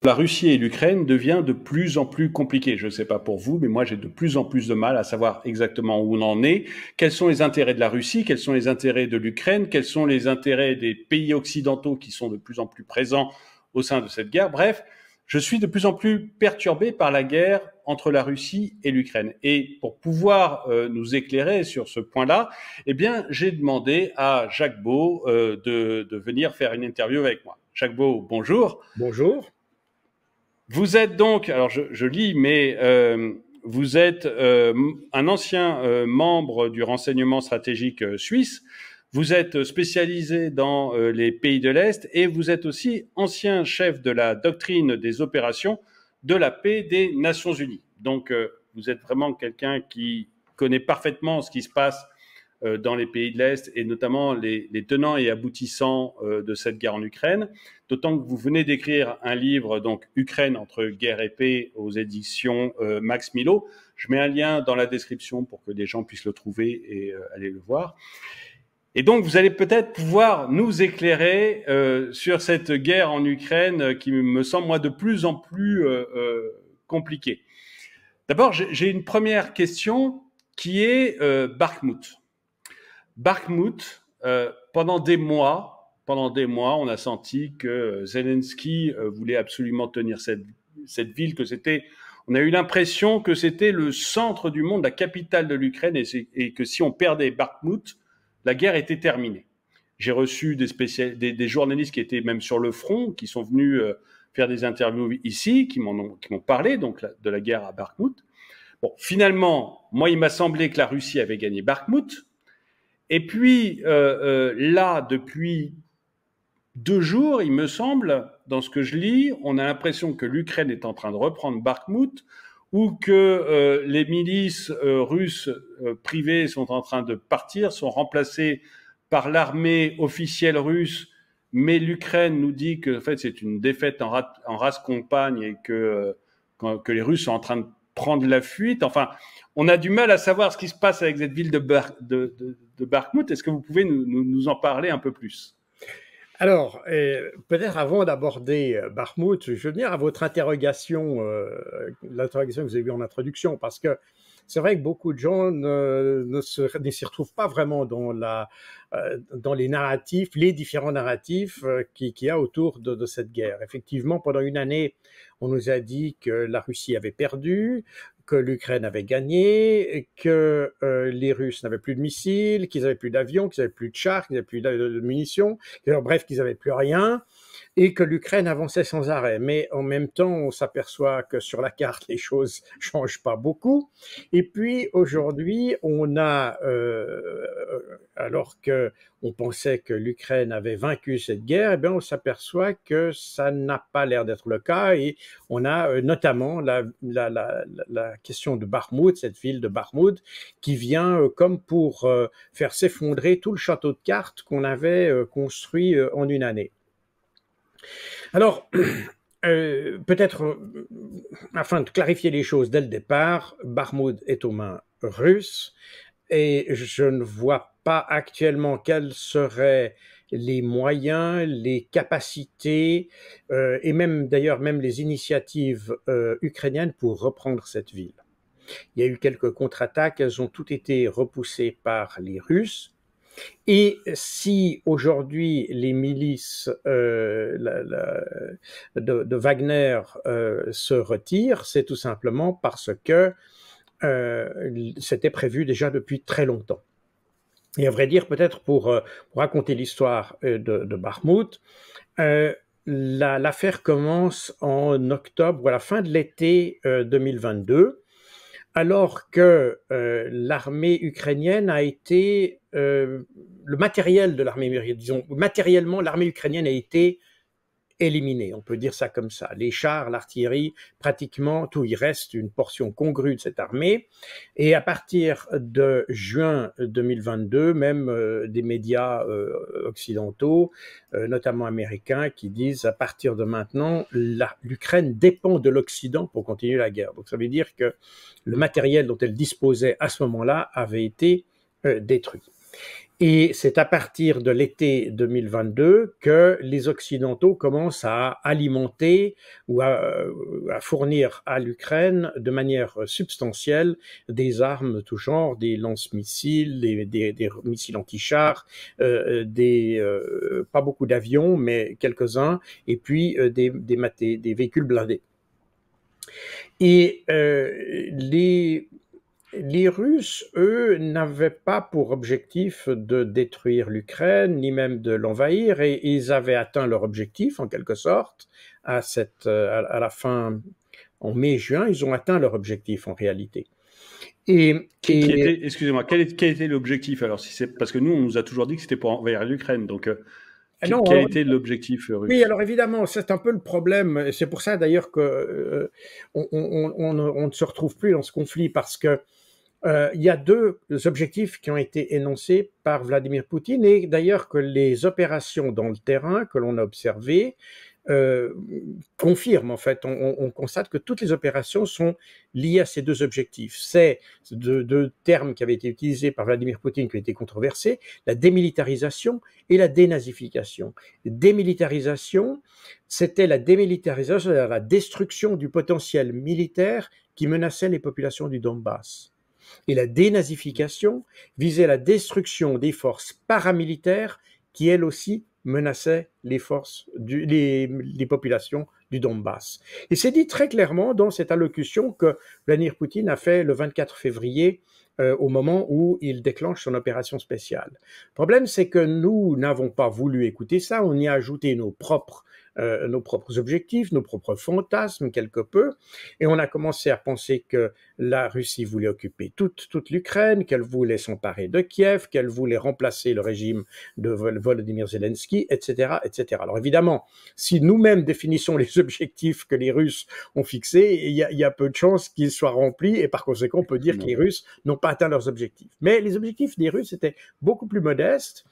La Russie et l'Ukraine devient de plus en plus compliqué. Je ne sais pas pour vous, mais moi j'ai de plus en plus de mal à savoir exactement où on en est, quels sont les intérêts de la Russie, quels sont les intérêts de l'Ukraine, quels sont les intérêts des pays occidentaux qui sont de plus en plus présents au sein de cette guerre. Bref, je suis de plus en plus perturbé par la guerre entre la Russie et l'Ukraine. Et pour pouvoir nous éclairer sur ce point-là, eh bien, j'ai demandé à Jacques Beau de venir faire une interview avec moi. Jacques Beau, bonjour. Bonjour. Vous êtes donc, alors je lis, mais vous êtes un ancien membre du renseignement stratégique suisse. Vous êtes spécialisé dans les pays de l'Est et vous êtes aussi ancien chef de la doctrine des opérations de la paix des Nations Unies. Donc, vous êtes vraiment quelqu'un qui connaît parfaitement ce qui se passe dans les pays de l'Est et notamment les tenants et aboutissants de cette guerre en Ukraine. D'autant que vous venez d'écrire un livre, donc Ukraine entre guerre et paix, aux éditions Max Milo. Je mets un lien dans la description pour que les gens puissent le trouver et aller le voir. Et donc, vous allez peut-être pouvoir nous éclairer sur cette guerre en Ukraine qui me semble, moi, de plus en plus compliquée. D'abord, j'ai une première question qui est Bakhmout. Bakhmout, pendant des mois, on a senti que Zelensky voulait absolument tenir cette ville, on a eu l'impression que c'était le centre du monde, la capitale de l'Ukraine, et que si on perdait Bakhmout, la guerre était terminée. J'ai reçu des journalistes qui étaient même sur le front, qui sont venus faire des interviews ici, qui m'ont parlé donc de la guerre à Bakhmout. Bon, finalement, moi, il m'a semblé que la Russie avait gagné Bakhmout. Et puis, là, depuis 2 jours, il me semble, dans ce que je lis, on a l'impression que l'Ukraine est en train de reprendre Bakhmout ou que les milices russes privées sont en train de partir, sont remplacées par l'armée officielle russe, mais l'Ukraine nous dit que en fait, c'est une défaite en race compagne et que les Russes sont en train de prendre la fuite. Enfin, on a du mal à savoir ce qui se passe avec cette ville de Bakhmout. Est-ce que vous pouvez nous en parler un peu plus ? Alors, peut-être avant d'aborder Bakhmout, je veux venir à votre interrogation, l'interrogation que vous avez eue en introduction, parce que c'est vrai que beaucoup de gens ne s'y retrouvent pas vraiment dans les narratifs, les différents narratifs qu'il y a autour de cette guerre. Effectivement, pendant une année, on nous a dit que la Russie avait perdu, que l'Ukraine avait gagné, que les Russes n'avaient plus de missiles, qu'ils n'avaient plus d'avions, qu'ils n'avaient plus de chars, qu'ils n'avaient plus de munitions, bref, qu'ils n'avaient plus rien, et que l'Ukraine avançait sans arrêt. Mais en même temps, on s'aperçoit que sur la carte, les choses changent pas beaucoup. Et puis aujourd'hui, on a, alors que on pensait que l'Ukraine avait vaincu cette guerre, eh bien on s'aperçoit que ça n'a pas l'air d'être le cas. Et on a notamment la question de Bakhmout, cette ville de Bakhmout, qui vient comme pour faire s'effondrer tout le château de cartes qu'on avait construit en une année. Alors, peut-être, afin de clarifier les choses dès le départ, Bakhmout est aux mains russes et je ne vois pas actuellement quels seraient les moyens, les capacités et même d'ailleurs même les initiatives ukrainiennes pour reprendre cette ville. Il y a eu quelques contre-attaques, elles ont toutes été repoussées par les Russes. Et si aujourd'hui les milices de Wagner se retirent, c'est tout simplement parce que c'était prévu déjà depuis très longtemps. Et à vrai dire, peut-être pour raconter l'histoire de Bakhmout, l'affaire commence en octobre ou à la fin de l'été 2022. Alors que l'armée ukrainienne a été, le matériel de l'armée, disons, matériellement, l'armée ukrainienne a été éliminée, on peut dire ça comme ça. Les chars, l'artillerie, pratiquement tout, il reste une portion congrue de cette armée. Et à partir de juin 2022, même des médias occidentaux, notamment américains, qui disent à partir de maintenant, l'Ukraine dépend de l'Occident pour continuer la guerre. Donc ça veut dire que le matériel dont elle disposait à ce moment-là avait été détruit. Et c'est à partir de l'été 2022 que les Occidentaux commencent à alimenter ou à fournir à l'Ukraine de manière substantielle des armes de tout genre, des lance-missiles, des missiles anti-chars, pas beaucoup d'avions, mais quelques-uns, et puis des véhicules blindés. Et les Russes, eux, n'avaient pas pour objectif de détruire l'Ukraine, ni même de l'envahir, et ils avaient atteint leur objectif, en quelque sorte, à la fin, en mai-juin, ils ont atteint leur objectif, en réalité. Excusez-moi, quel était l'objectif alors si c'est parce que nous on nous a toujours dit que c'était pour envahir l'Ukraine, donc non, quel était l'objectif oui, russe? alors évidemment, c'est un peu le problème. C'est pour ça d'ailleurs que on ne se retrouve plus dans ce conflit parce que il y a deux objectifs qui ont été énoncés par Vladimir Poutine et d'ailleurs que les opérations dans le terrain que l'on a observées confirment en fait. On constate que toutes les opérations sont liées à ces deux objectifs. C'est deux termes qui avaient été utilisés par Vladimir Poutine qui ont été controversés, la démilitarisation et la dénazification. Démilitarisation, c'était la démilitarisation, la destruction du potentiel militaire qui menaçait les populations du Donbass. Et la dénazification visait la destruction des forces paramilitaires qui, elles aussi, menaçaient les populations du Donbass. Et c'est dit très clairement dans cette allocution que Vladimir Poutine a fait le 24 février au moment où il déclenche son opération spéciale. Le problème, c'est que nous n'avons pas voulu écouter ça, on y a ajouté nos propres objectifs, nos propres fantasmes quelque peu, et on a commencé à penser que la Russie voulait occuper toute l'Ukraine, qu'elle voulait s'emparer de Kiev, qu'elle voulait remplacer le régime de Volodymyr Zelensky, etc., etc. Alors évidemment, si nous-mêmes définissons les objectifs que les Russes ont fixés, il y a peu de chances qu'ils soient remplis, et par conséquent, on peut dire que les Russes n'ont pas atteint leurs objectifs. Mais les objectifs des Russes étaient beaucoup plus modestes,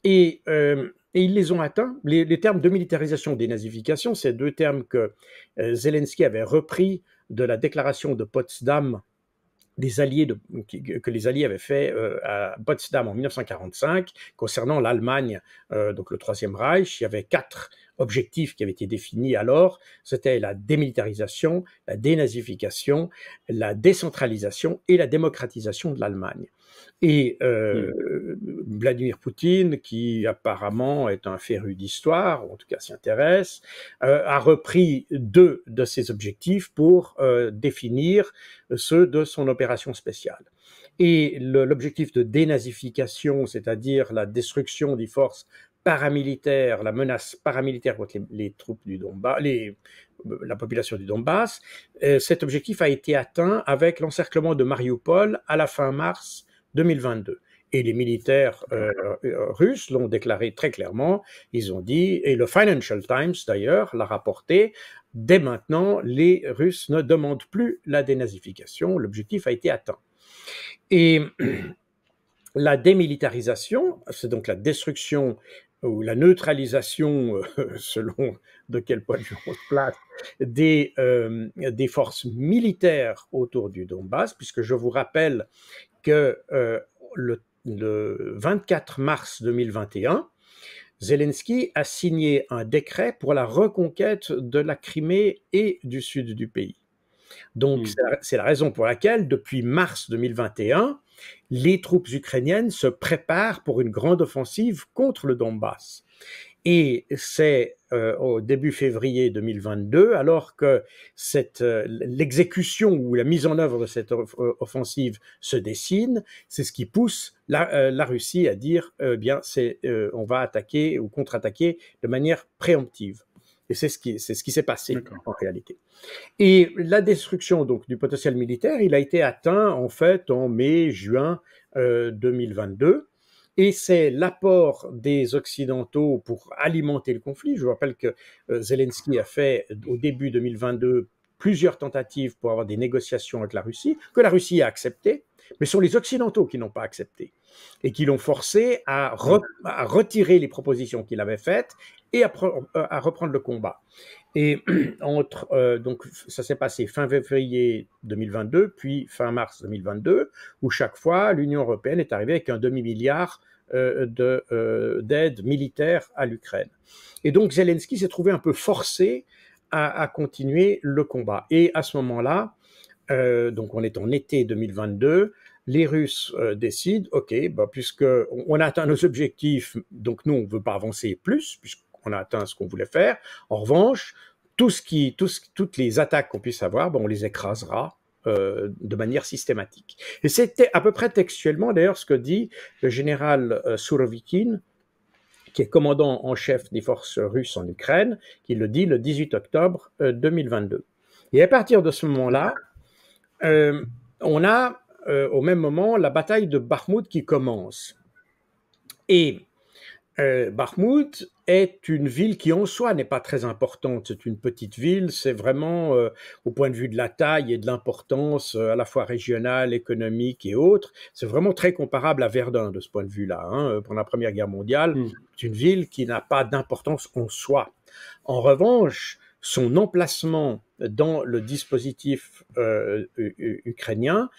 et ils les ont atteints. Les termes de militarisation, dénazification, c'est deux termes que Zelensky avait repris de la déclaration de Potsdam que les Alliés avaient fait à Potsdam en 1945 concernant l'Allemagne, donc le Troisième Reich. Il y avait 4 objectifs qui avaient été définis alors. C'était la démilitarisation, la dénazification, la décentralisation et la démocratisation de l'Allemagne. Et Vladimir Poutine, qui apparemment est un féru d'histoire, ou en tout cas s'y intéresse, a repris 2 de ces objectifs pour définir ceux de son opération spéciale. Et l'objectif de dénazification, c'est-à-dire la destruction des forces paramilitaires, la menace paramilitaire contre les troupes du Donbass, la population du Donbass, cet objectif a été atteint avec l'encerclement de Mariupol à la fin mars 2022. Et les militaires russes l'ont déclaré très clairement. Ils ont dit, et le Financial Times d'ailleurs l'a rapporté, dès maintenant, les Russes ne demandent plus la dénazification. L'objectif a été atteint. Et la démilitarisation, c'est donc la destruction ou la neutralisation, selon de quel point de vue on se place, des forces militaires autour du Donbass, puisque je vous rappelle que le 24 mars 2021, Zelensky a signé un décret pour la reconquête de la Crimée et du sud du pays. Donc, c'est la raison pour laquelle, depuis mars 2021, les troupes ukrainiennes se préparent pour une grande offensive contre le Donbass. Et c'est au début février 2022, alors que l'exécution ou la mise en œuvre de cette offensive se dessine, c'est ce qui pousse la Russie à dire bien, on va attaquer ou contre-attaquer de manière préemptive. Et c'est ce qui s'est passé en réalité. Et la destruction donc du potentiel militaire, il a été atteint en fait en mai-juin 2022. Et c'est l'apport des Occidentaux pour alimenter le conflit. Je vous rappelle que Zelensky a fait au début 2022 plusieurs tentatives pour avoir des négociations avec la Russie, que la Russie a acceptées, mais ce sont les Occidentaux qui n'ont pas accepté et qui l'ont forcé à retirer les propositions qu'il avait faites et à reprendre le combat. Et donc ça s'est passé fin février 2022, puis fin mars 2022, où chaque fois l'Union européenne est arrivée avec un demi-milliard d'aide militaire à l'Ukraine. Et donc Zelensky s'est trouvé un peu forcé à continuer le combat. Et à ce moment-là, donc on est en été 2022, les Russes décident, ok, puisque on a atteint nos objectifs, donc nous on ne veut pas avancer plus, puisqu'on a atteint ce qu'on voulait faire. En revanche, toutes les attaques qu'on puisse avoir, on les écrasera de manière systématique. Et c'était à peu près textuellement d'ailleurs ce que dit le général Surovikin, qui est commandant en chef des forces russes en Ukraine, qui le dit le 18 octobre 2022. Et à partir de ce moment-là, on a au même moment la bataille de Bakhmout qui commence. Et Bakhmout est une ville qui en soi n'est pas très importante. C'est une petite ville, c'est vraiment au point de vue de la taille et de l'importance à la fois régionale, économique et autres, c'est vraiment très comparable à Verdun de ce point de vue-là. Pendant la Première Guerre mondiale, c'est une ville qui n'a pas d'importance en soi. En revanche, son emplacement dans le dispositif ukrainien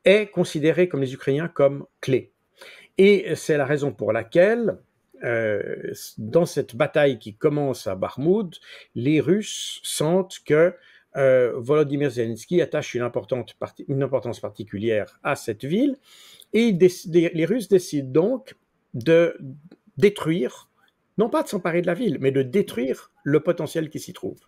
est considéré comme les Ukrainiens comme clé. Et c'est la raison pour laquelle dans cette bataille qui commence à Bakhmout, les Russes sentent que Volodymyr Zelensky attache une importance particulière à cette ville, et les Russes décident donc de détruire, non pas de s'emparer de la ville, mais de détruire le potentiel qui s'y trouve.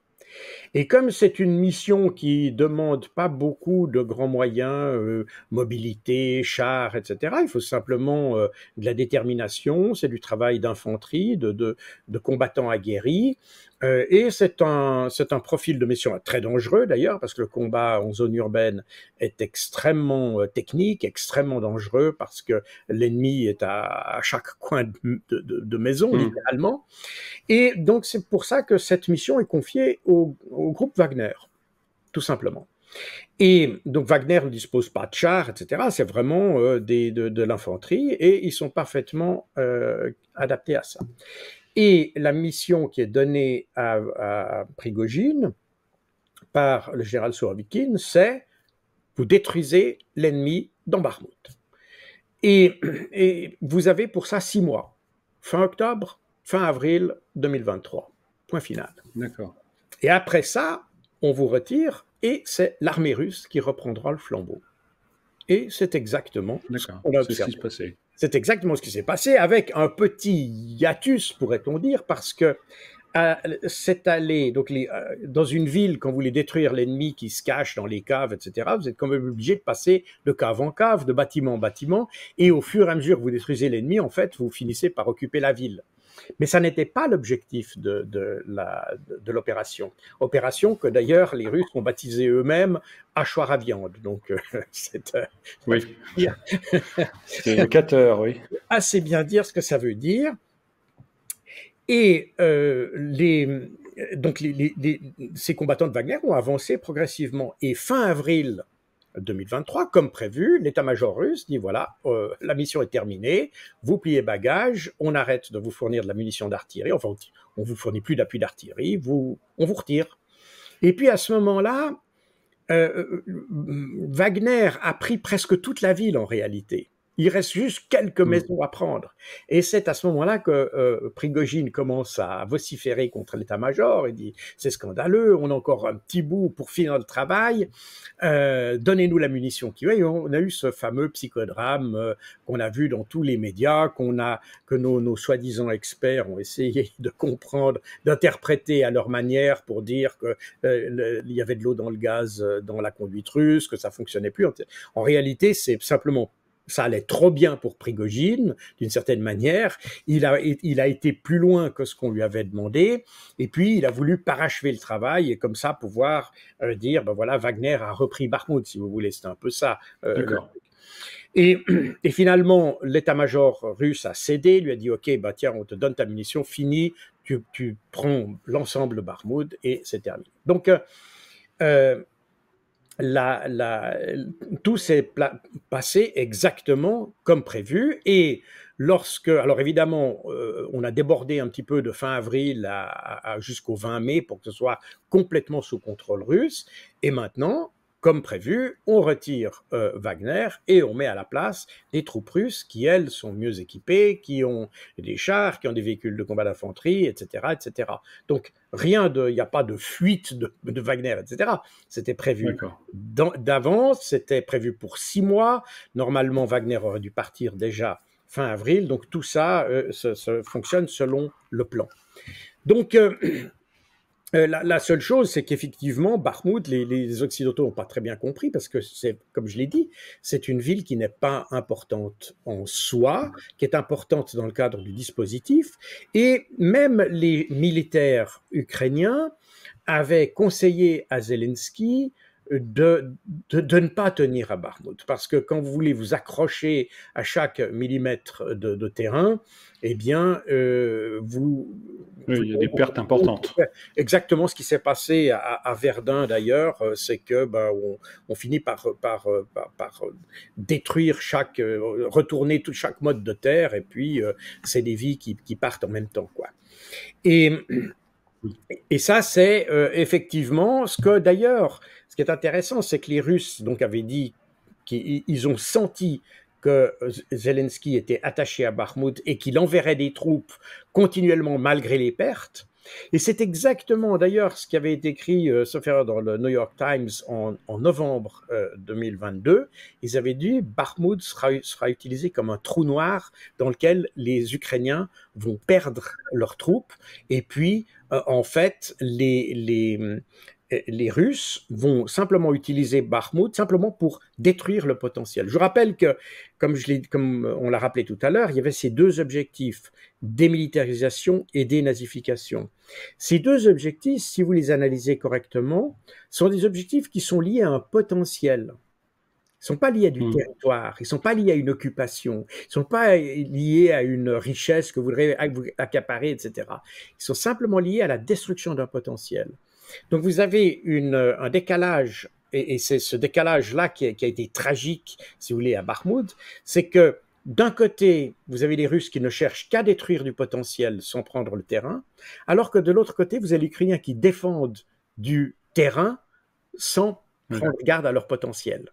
Et comme c'est une mission qui demande pas beaucoup de grands moyens, mobilité, chars, etc., il faut simplement de la détermination, c'est du travail d'infanterie, de combattants aguerris, et c'est un profil de mission très dangereux d'ailleurs, parce que le combat en zone urbaine est extrêmement technique, extrêmement dangereux, parce que l'ennemi est à chaque coin de maison, littéralement. Et donc c'est pour ça que cette mission est confiée au groupe Wagner, tout simplement. Et donc Wagner ne dispose pas de chars, etc. C'est vraiment de l'infanterie, et ils sont parfaitement adaptés à ça. Et la mission qui est donnée à Prigojine par le général Surovikin, c'est vous détruisez l'ennemi dans Bakhmout. Et vous avez pour ça 6 mois. Fin octobre, fin avril 2023. Point final. D'accord. Et après ça, on vous retire et c'est l'armée russe qui reprendra le flambeau. Et c'est exactement ce qu'on a observé. C'est ce qui se passait. C'est exactement ce qui s'est passé, avec un petit hiatus, pourrait-on dire, parce que c'est allé, donc dans une ville, quand vous voulez détruire l'ennemi qui se cache dans les caves, etc., vous êtes quand même obligé de passer de cave en cave, de bâtiment en bâtiment, et au fur et à mesure que vous détruisez l'ennemi, en fait, vous finissez par occuper la ville. Mais ça n'était pas l'objectif de l'opération. Opération que d'ailleurs les Russes ont baptisée eux-mêmes hachoir à viande. Donc c'est oui. C'est évocateur, oui. Assez bien dire ce que ça veut dire. Et ces combattants de Wagner ont avancé progressivement. Et fin avril 2023, comme prévu, l'état-major russe dit voilà, la mission est terminée, vous pliez bagages, on arrête de vous fournir de la munition d'artillerie, enfin on vous fournit plus d'appui d'artillerie, on vous retire. Et puis à ce moment-là, Wagner a pris presque toute la ville en réalité. Il reste juste quelques maisons à prendre. Et c'est à ce moment-là que Prigojine commence à vociférer contre l'état-major. Il dit « c'est scandaleux, on a encore un petit bout pour finir le travail, donnez-nous la munition qui va ». Et on a eu ce fameux psychodrame qu'on a vu dans tous les médias, que nos soi-disant experts ont essayé de comprendre, d'interpréter à leur manière pour dire qu'il y avait de l'eau dans le gaz dans la conduite russe, que ça fonctionnait plus. En réalité, c'est simplement ça allait trop bien pour Prigojine, d'une certaine manière. Il a été plus loin que ce qu'on lui avait demandé, et puis il a voulu parachever le travail et comme ça pouvoir dire, ben voilà, Wagner a repris Bakhmout, si vous voulez, c'est un peu ça. Et finalement, l'état-major russe a cédé, lui a dit, ok, bah tiens, on te donne ta munition, fini, tu prends l'ensemble de Bakhmout et c'est terminé. Donc, tout s'est passé exactement comme prévu, et alors évidemment, on a débordé un petit peu de fin avril jusqu'au 20 mai pour que ce soit complètement sous contrôle russe, et maintenant, comme prévu, on retire Wagner et on met à la place des troupes russes qui, elles, sont mieux équipées, qui ont des chars, qui ont des véhicules de combat d'infanterie, etc., etc. Donc, il n'y a pas de fuite de Wagner, etc. C'était prévu d'avance, c'était prévu pour 6 mois. Normalement, Wagner aurait dû partir déjà fin avril. Donc, tout ça fonctionne selon le plan. Donc, la seule chose, c'est qu'effectivement, Bakhmout, les Occidentaux n'ont pas très bien compris, parce que c'est, comme je l'ai dit, c'est une ville qui n'est pas importante en soi, qui est importante dans le cadre du dispositif, et même les militaires ukrainiens avaient conseillé à Zelensky de ne pas tenir à Bakhmout, parce que quand vous voulez vous accrocher à chaque millimètre de terrain, eh bien, il y a des pertes importantes. Exactement ce qui s'est passé à Verdun d'ailleurs, c'est que on finit par détruire retourner chaque mode de terre, et puis c'est des vies qui partent en même temps, quoi. Et ça, c'est effectivement ce que d'ailleurs, ce qui est intéressant, c'est que les Russes donc avaient dit qu'ils ont senti que Zelensky était attaché à Bakhmout et qu'il enverrait des troupes continuellement malgré les pertes. Et c'est exactement d'ailleurs ce qui avait été écrit, sauf erreur, dans le New York Times en novembre 2022. Ils avaient dit Bakhmout sera utilisé comme un trou noir dans lequel les Ukrainiens vont perdre leurs troupes. Et puis, en fait, les Russes vont simplement utiliser Bakhmout simplement pour détruire le potentiel. Je rappelle que, comme on l'a rappelé tout à l'heure, il y avait ces deux objectifs, démilitarisation et dénazification. Ces deux objectifs, si vous les analysez correctement, sont des objectifs qui sont liés à un potentiel. Ils ne sont pas liés à du territoire, ils ne sont pas liés à une occupation, ils ne sont pas liés à une richesse que vous voudrez accaparer, etc. Ils sont simplement liés à la destruction d'un potentiel. Donc vous avez un décalage, et c'est ce décalage-là qui a été tragique, si vous voulez, à Bakhmout, c'est que d'un côté, vous avez les Russes qui ne cherchent qu'à détruire du potentiel sans prendre le terrain, alors que de l'autre côté, vous avez les Ukrainiens qui défendent du terrain sans prendre garde à leur potentiel.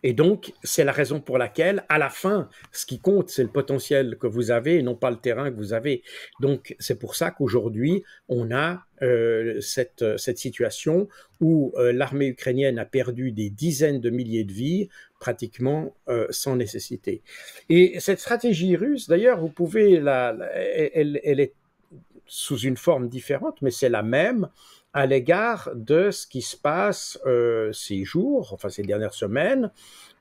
Et donc, c'est la raison pour laquelle, à la fin, ce qui compte, c'est le potentiel que vous avez et non pas le terrain que vous avez. Donc, c'est pour ça qu'aujourd'hui, on a cette situation où l'armée ukrainienne a perdu des dizaines de milliers de vies, pratiquement sans nécessité. Et cette stratégie russe, d'ailleurs, vous pouvez elle est sous une forme différente, mais c'est la même à l'égard de ce qui se passe ces jours, enfin ces dernières semaines,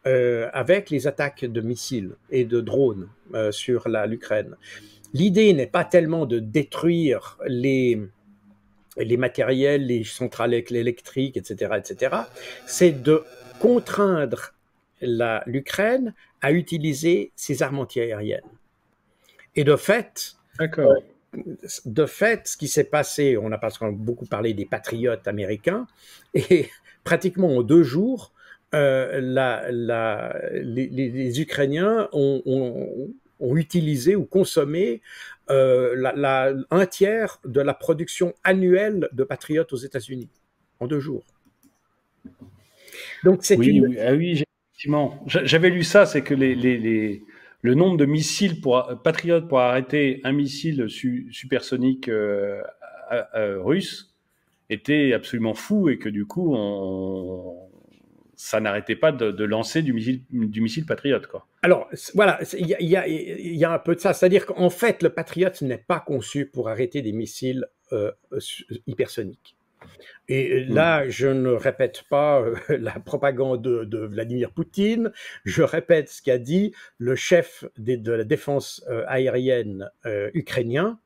avec les attaques de missiles et de drones sur l'Ukraine. L'idée n'est pas tellement de détruire les matériels, les centrales électriques, etc., etc. C'est de contraindre l'Ukraine à utiliser ses armes antiaériennes. Et de fait, ce qui s'est passé, on a beaucoup parlé des patriotes américains, et pratiquement en 2 jours, les Ukrainiens ont utilisé ou consommé un tiers de la production annuelle de patriotes aux États-Unis en 2 jours. Donc oui, effectivement. J'avais lu ça, c'est que le nombre de missiles patriotes pour arrêter un missile supersonique russe était absolument fou, et que du coup, ça n'arrêtait pas de lancer du missile patriote, quoi. Alors, voilà, il y a un peu de ça. C'est-à-dire qu'en fait, le patriote n'est pas conçu pour arrêter des missiles hypersoniques. Et là, je ne répète pas la propagande de Vladimir Poutine, je répète ce qu'a dit le chef de la défense aérienne ukrainien,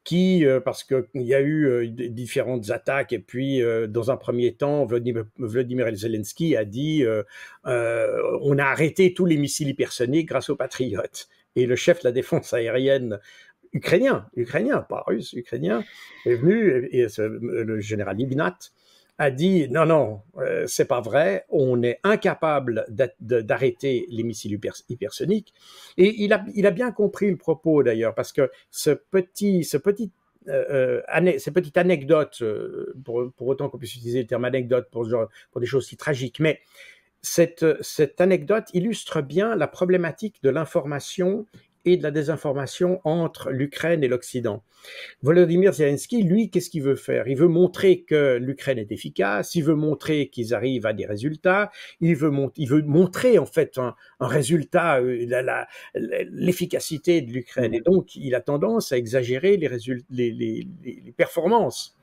qui, parce qu'il y a eu différentes attaques, et puis dans un premier temps, Vladimir Zelensky a dit on a arrêté tous les missiles hypersoniques grâce aux patriotes. Et le chef de la défense aérienne ukrainien, pas russe, ukrainien, est venu, et le général Ignat a dit non, c'est pas vrai, on est incapable d'arrêter les missiles hypersoniques. Et il a bien compris le propos d'ailleurs, parce que ce petit ces petites anecdotes, pour autant qu'on puisse utiliser le terme anecdote pour des choses si tragiques, mais cette anecdote illustre bien la problématique de l'information et de la désinformation entre l'Ukraine et l'Occident. Volodymyr Zelensky, lui, qu'est-ce qu'il veut faire? Il veut montrer que l'Ukraine est efficace, il veut montrer qu'ils arrivent à des résultats, il veut montrer en fait un résultat, l'efficacité de l'Ukraine. Et donc, il a tendance à exagérer les performances.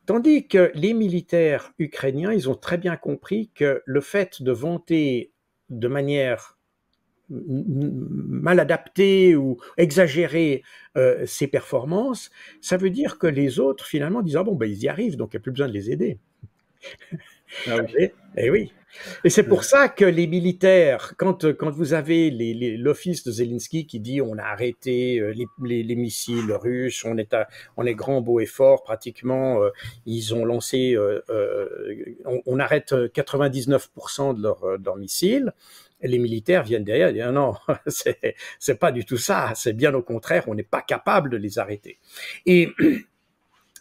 Tandis que les militaires ukrainiens, ils ont très bien compris que le fait de vanter de manière mal adapté ou exagéré ses performances, ça veut dire que les autres finalement disent ah bon ben ils y arrivent donc il n'y a plus besoin de les aider. Ah oui. Et oui. Et c'est pour ça que les militaires, quand vous avez l'office de Zelensky qui dit on a arrêté les missiles russes, on est grand, beau et fort, pratiquement, ils ont lancé, on arrête 99% de leurs missiles. Et les militaires viennent derrière et disent non, c'est pas du tout ça, c'est bien au contraire, on n'est pas capable de les arrêter. Et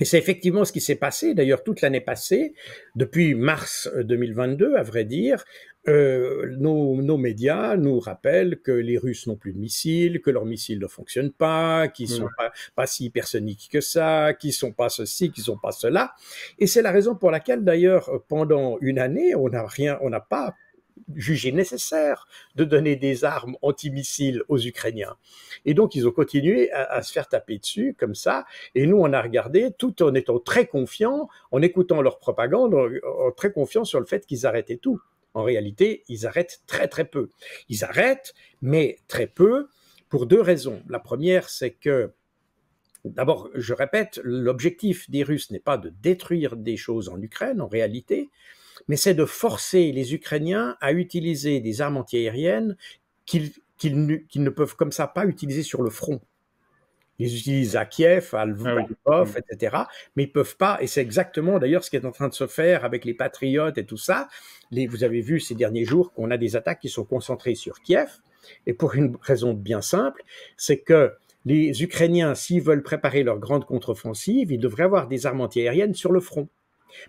c'est effectivement ce qui s'est passé, d'ailleurs toute l'année passée, depuis mars 2022, à vrai dire, nos médias nous rappellent que les Russes n'ont plus de missiles, que leurs missiles ne fonctionnent pas, qu'ils sont pas si hypersoniques que ça, qu'ils sont pas ceci, qu'ils sont pas cela. Et c'est la raison pour laquelle, d'ailleurs, pendant une année, on n'a pas jugé nécessaire de donner des armes antimissiles aux Ukrainiens. Et donc, ils ont continué à se faire taper dessus comme ça. Et nous, on a regardé tout en étant très confiants, en écoutant leur propagande, très confiants sur le fait qu'ils arrêtaient tout. En réalité, ils arrêtent très, très peu. Ils arrêtent, mais très peu, pour deux raisons. La première, c'est que, d'abord, je répète, l'objectif des Russes n'est pas de détruire des choses en Ukraine, en réalité, mais c'est de forcer les Ukrainiens à utiliser des armes antiaériennes qu'ils ne peuvent comme ça pas utiliser sur le front. Ils utilisent à Kiev, à Lvov, etc. Mais ils peuvent pas, et c'est exactement d'ailleurs ce qui est en train de se faire avec les patriotes et tout ça. Vous avez vu ces derniers jours qu'on a des attaques qui sont concentrées sur Kiev, et pour une raison bien simple, c'est que les Ukrainiens, s'ils veulent préparer leur grande contre-offensive, ils devraient avoir des armes antiaériennes sur le front.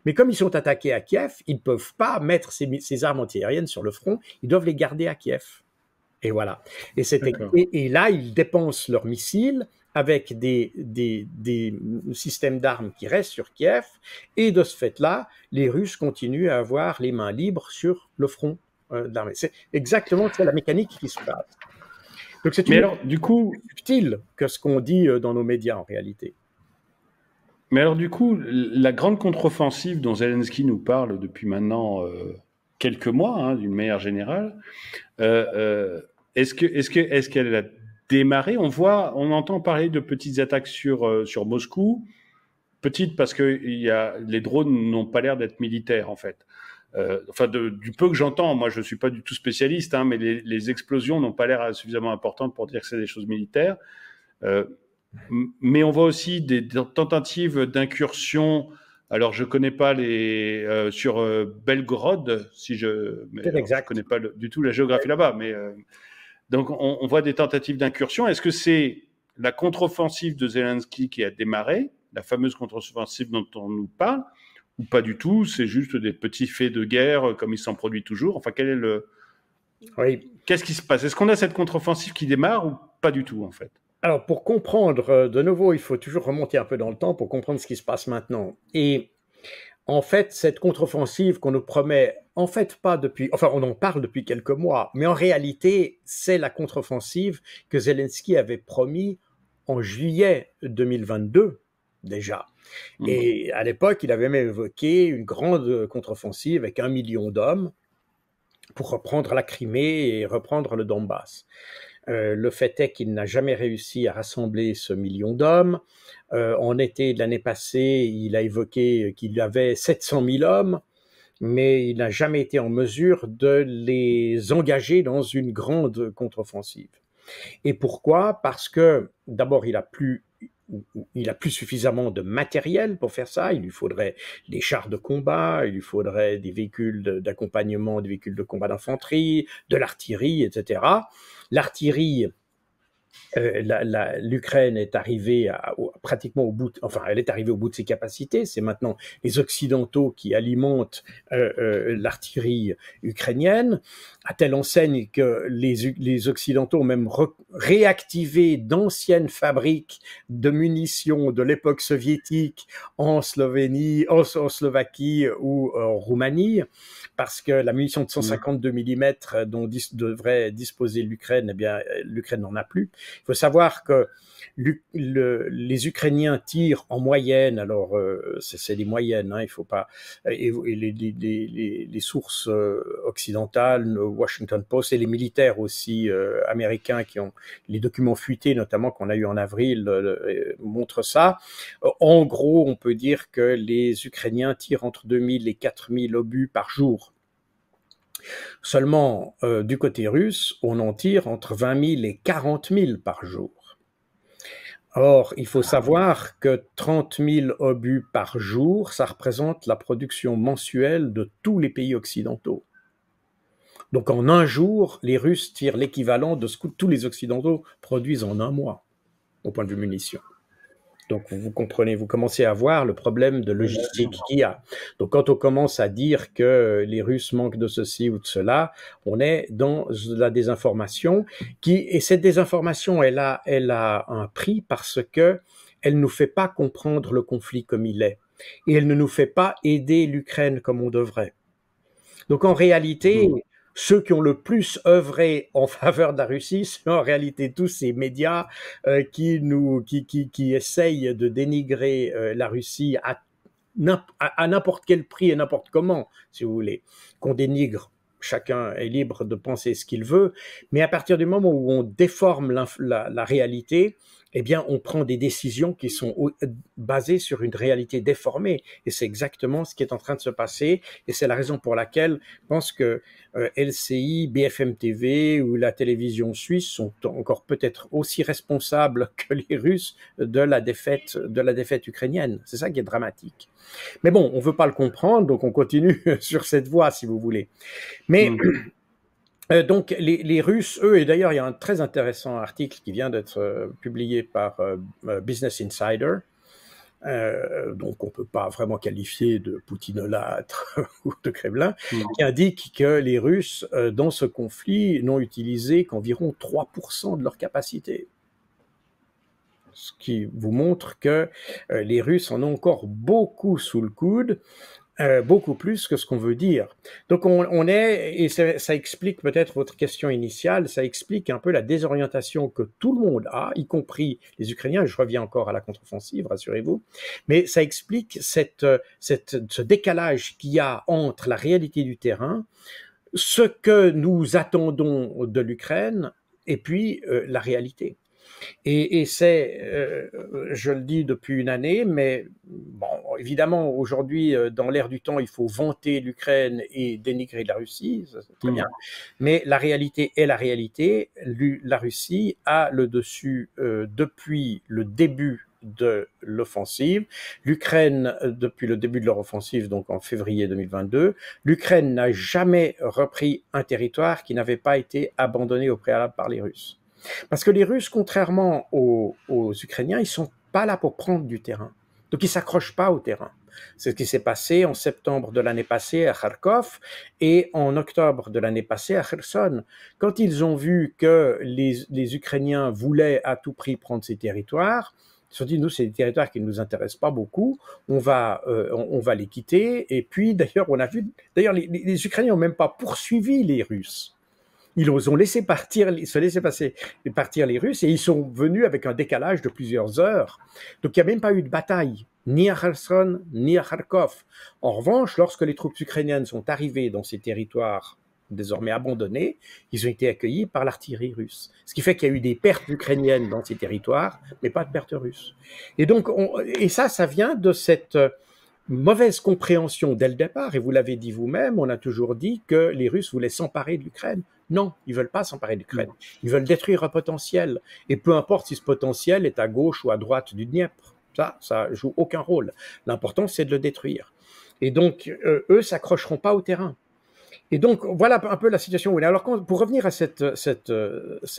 Mais comme ils sont attaqués à Kiev, ils ne peuvent pas mettre ces armes antiaériennes sur le front, ils doivent les garder à Kiev. Et voilà. Et là, ils dépensent leurs missiles avec des systèmes d'armes qui restent sur Kiev, et de ce fait-là, les Russes continuent à avoir les mains libres sur le front de l'armée. C'est exactement la mécanique qui se passe. Donc c'est plus subtil que ce qu'on dit dans nos médias en réalité. Mais alors du coup, la grande contre-offensive dont Zelensky nous parle depuis maintenant quelques mois, d'une manière générale, est-ce qu'elle a démarré? On entend parler de petites attaques sur Moscou, petites parce que les drones n'ont pas l'air d'être militaires en fait. Du peu que j'entends, moi je suis pas du tout spécialiste, mais les explosions n'ont pas l'air suffisamment importantes pour dire que c'est des choses militaires. Mais on voit aussi des tentatives d'incursion. Alors, je connais pas sur Belgorod, je connais pas du tout la géographie là-bas. Mais donc, on voit des tentatives d'incursion. Est-ce que c'est la contre-offensive de Zelensky qui a démarré, la fameuse contre-offensive dont on nous parle, ou pas du tout? C'est juste des petits faits de guerre, comme il s'en produit toujours. Enfin, qu'est-ce qui se passe? Est-ce qu'on a cette contre-offensive qui démarre ou pas du tout, en fait? Alors, pour comprendre, de nouveau, il faut toujours remonter un peu dans le temps pour comprendre ce qui se passe maintenant. Et en fait, cette contre-offensive qu'on nous promet, en fait, pas depuis, enfin, on en parle depuis quelques mois, mais en réalité, c'est la contre-offensive que Zelensky avait promis en juillet 2022, déjà. Et à l'époque, il avait même évoqué une grande contre-offensive avec 1 million d'hommes pour reprendre la Crimée et reprendre le Donbass. Le fait est qu'il n'a jamais réussi à rassembler ce million d'hommes. En été de l'année passée, il a évoqué qu'il avait 700 000 hommes, mais il n'a jamais été en mesure de les engager dans une grande contre-offensive. Et pourquoi? Parce que d'abord, il a plus suffisamment de matériel pour faire ça. Il lui faudrait des chars de combat, il lui faudrait des véhicules d'accompagnement, des véhicules de combat d'infanterie, de l'artillerie, etc. L'artillerie, L'Ukraine est arrivée pratiquement au bout, enfin, elle est arrivée au bout de ses capacités. C'est maintenant les Occidentaux qui alimentent l'artillerie ukrainienne, à telle enseigne que les Occidentaux ont même réactivé d'anciennes fabriques de munitions de l'époque soviétique en Slovénie, en Slovaquie ou en Roumanie, parce que la munition de 152 mm dont devrait disposer l'Ukraine, eh bien, l'Ukraine n'en a plus. Il faut savoir que les Ukrainiens tirent en moyenne, alors c'est des moyennes, hein, il faut pas, et les sources occidentales, le Washington Post et les militaires aussi américains qui ont les documents fuités, notamment qu'on a eu en avril, montrent ça. En gros, on peut dire que les Ukrainiens tirent entre 2000 et 4000 obus par jour. Seulement, du côté russe, on en tire entre 20 000 et 40 000 par jour. Or, il faut savoir que 30 000 obus par jour, ça représente la production mensuelle de tous les pays occidentaux. Donc, en un jour, les Russes tirent l'équivalent de ce que tous les Occidentaux produisent en un mois, au point de vue munitions. Donc, vous comprenez, vous commencez à voir le problème de logistique qu'il y a. Donc, quand on commence à dire que les Russes manquent de ceci ou de cela, on est dans la désinformation et cette désinformation, elle a un prix parce que elle nous fait pas comprendre le conflit comme il est. Et elle ne nous fait pas aider l'Ukraine comme on devrait. Donc, en réalité, ceux qui ont le plus œuvré en faveur de la Russie sont en réalité tous ces médias qui essayent de dénigrer la Russie à n'importe quel prix et n'importe comment, si vous voulez, qu'on dénigre. Chacun est libre de penser ce qu'il veut, mais à partir du moment où on déforme la réalité, eh bien, on prend des décisions qui sont basées sur une réalité déformée. Et c'est exactement ce qui est en train de se passer. Et c'est la raison pour laquelle je pense que LCI, BFM TV ou la télévision suisse sont encore peut-être aussi responsables que les Russes de la défaite ukrainienne. C'est ça qui est dramatique. Mais bon, on ne veut pas le comprendre, donc on continue sur cette voie, si vous voulez. Mais donc les Russes, eux, et d'ailleurs il y a un très intéressant article qui vient d'être publié par Business Insider, donc on ne peut pas vraiment qualifier de poutinolâtre ou de Kremlin, qui indique que les Russes, dans ce conflit, n'ont utilisé qu'environ 3% de leur capacité. Ce qui vous montre que les Russes en ont encore beaucoup sous le coude, beaucoup plus que ce qu'on veut dire. Donc et ça explique peut-être votre question initiale, ça explique un peu la désorientation que tout le monde a, y compris les Ukrainiens, je reviens encore à la contre-offensive, rassurez-vous, mais ça explique ce décalage qu'il y a entre la réalité du terrain, ce que nous attendons de l'Ukraine, et puis la réalité. Et je le dis depuis une année, mais bon, évidemment, aujourd'hui, dans l'air du temps, il faut vanter l'Ukraine et dénigrer la Russie, ça, c'est très bien. Mais la réalité est la réalité. La Russie a le dessus depuis le début de l'offensive. L'Ukraine, depuis le début de leur offensive, donc en février 2022, l'Ukraine n'a jamais repris un territoire qui n'avait pas été abandonné au préalable par les Russes. Parce que les Russes, contrairement aux Ukrainiens, ils sont pas là pour prendre du terrain. Donc, ils s'accrochent pas au terrain. C'est ce qui s'est passé en septembre de l'année passée à Kharkov et en octobre de l'année passée à Kherson. Quand ils ont vu que les Ukrainiens voulaient à tout prix prendre ces territoires, ils se sont dit, nous, c'est des territoires qui ne nous intéressent pas beaucoup, on va les quitter. Et puis, d'ailleurs, les Ukrainiens n'ont même pas poursuivi les Russes. Ils ont laissé partir les Russes et ils sont venus avec un décalage de plusieurs heures. Donc, il n'y a même pas eu de bataille, ni à Kherson, ni à Kharkov. En revanche, lorsque les troupes ukrainiennes sont arrivées dans ces territoires désormais abandonnés, ils ont été accueillis par l'artillerie russe. Ce qui fait qu'il y a eu des pertes ukrainiennes dans ces territoires, mais pas de pertes russes. Et donc, ça vient de cette mauvaise compréhension dès le départ, et vous l'avez dit vous-même, on a toujours dit que les Russes voulaient s'emparer de l'Ukraine. Non, ils veulent pas s'emparer de l'Ukraine. Ils veulent détruire un potentiel. Et peu importe si ce potentiel est à gauche ou à droite du Dniepr. Ça joue aucun rôle. L'important, c'est de le détruire. Et donc, eux s'accrocheront pas au terrain. Et donc, voilà un peu la situation où elle est. Alors, pour revenir à cette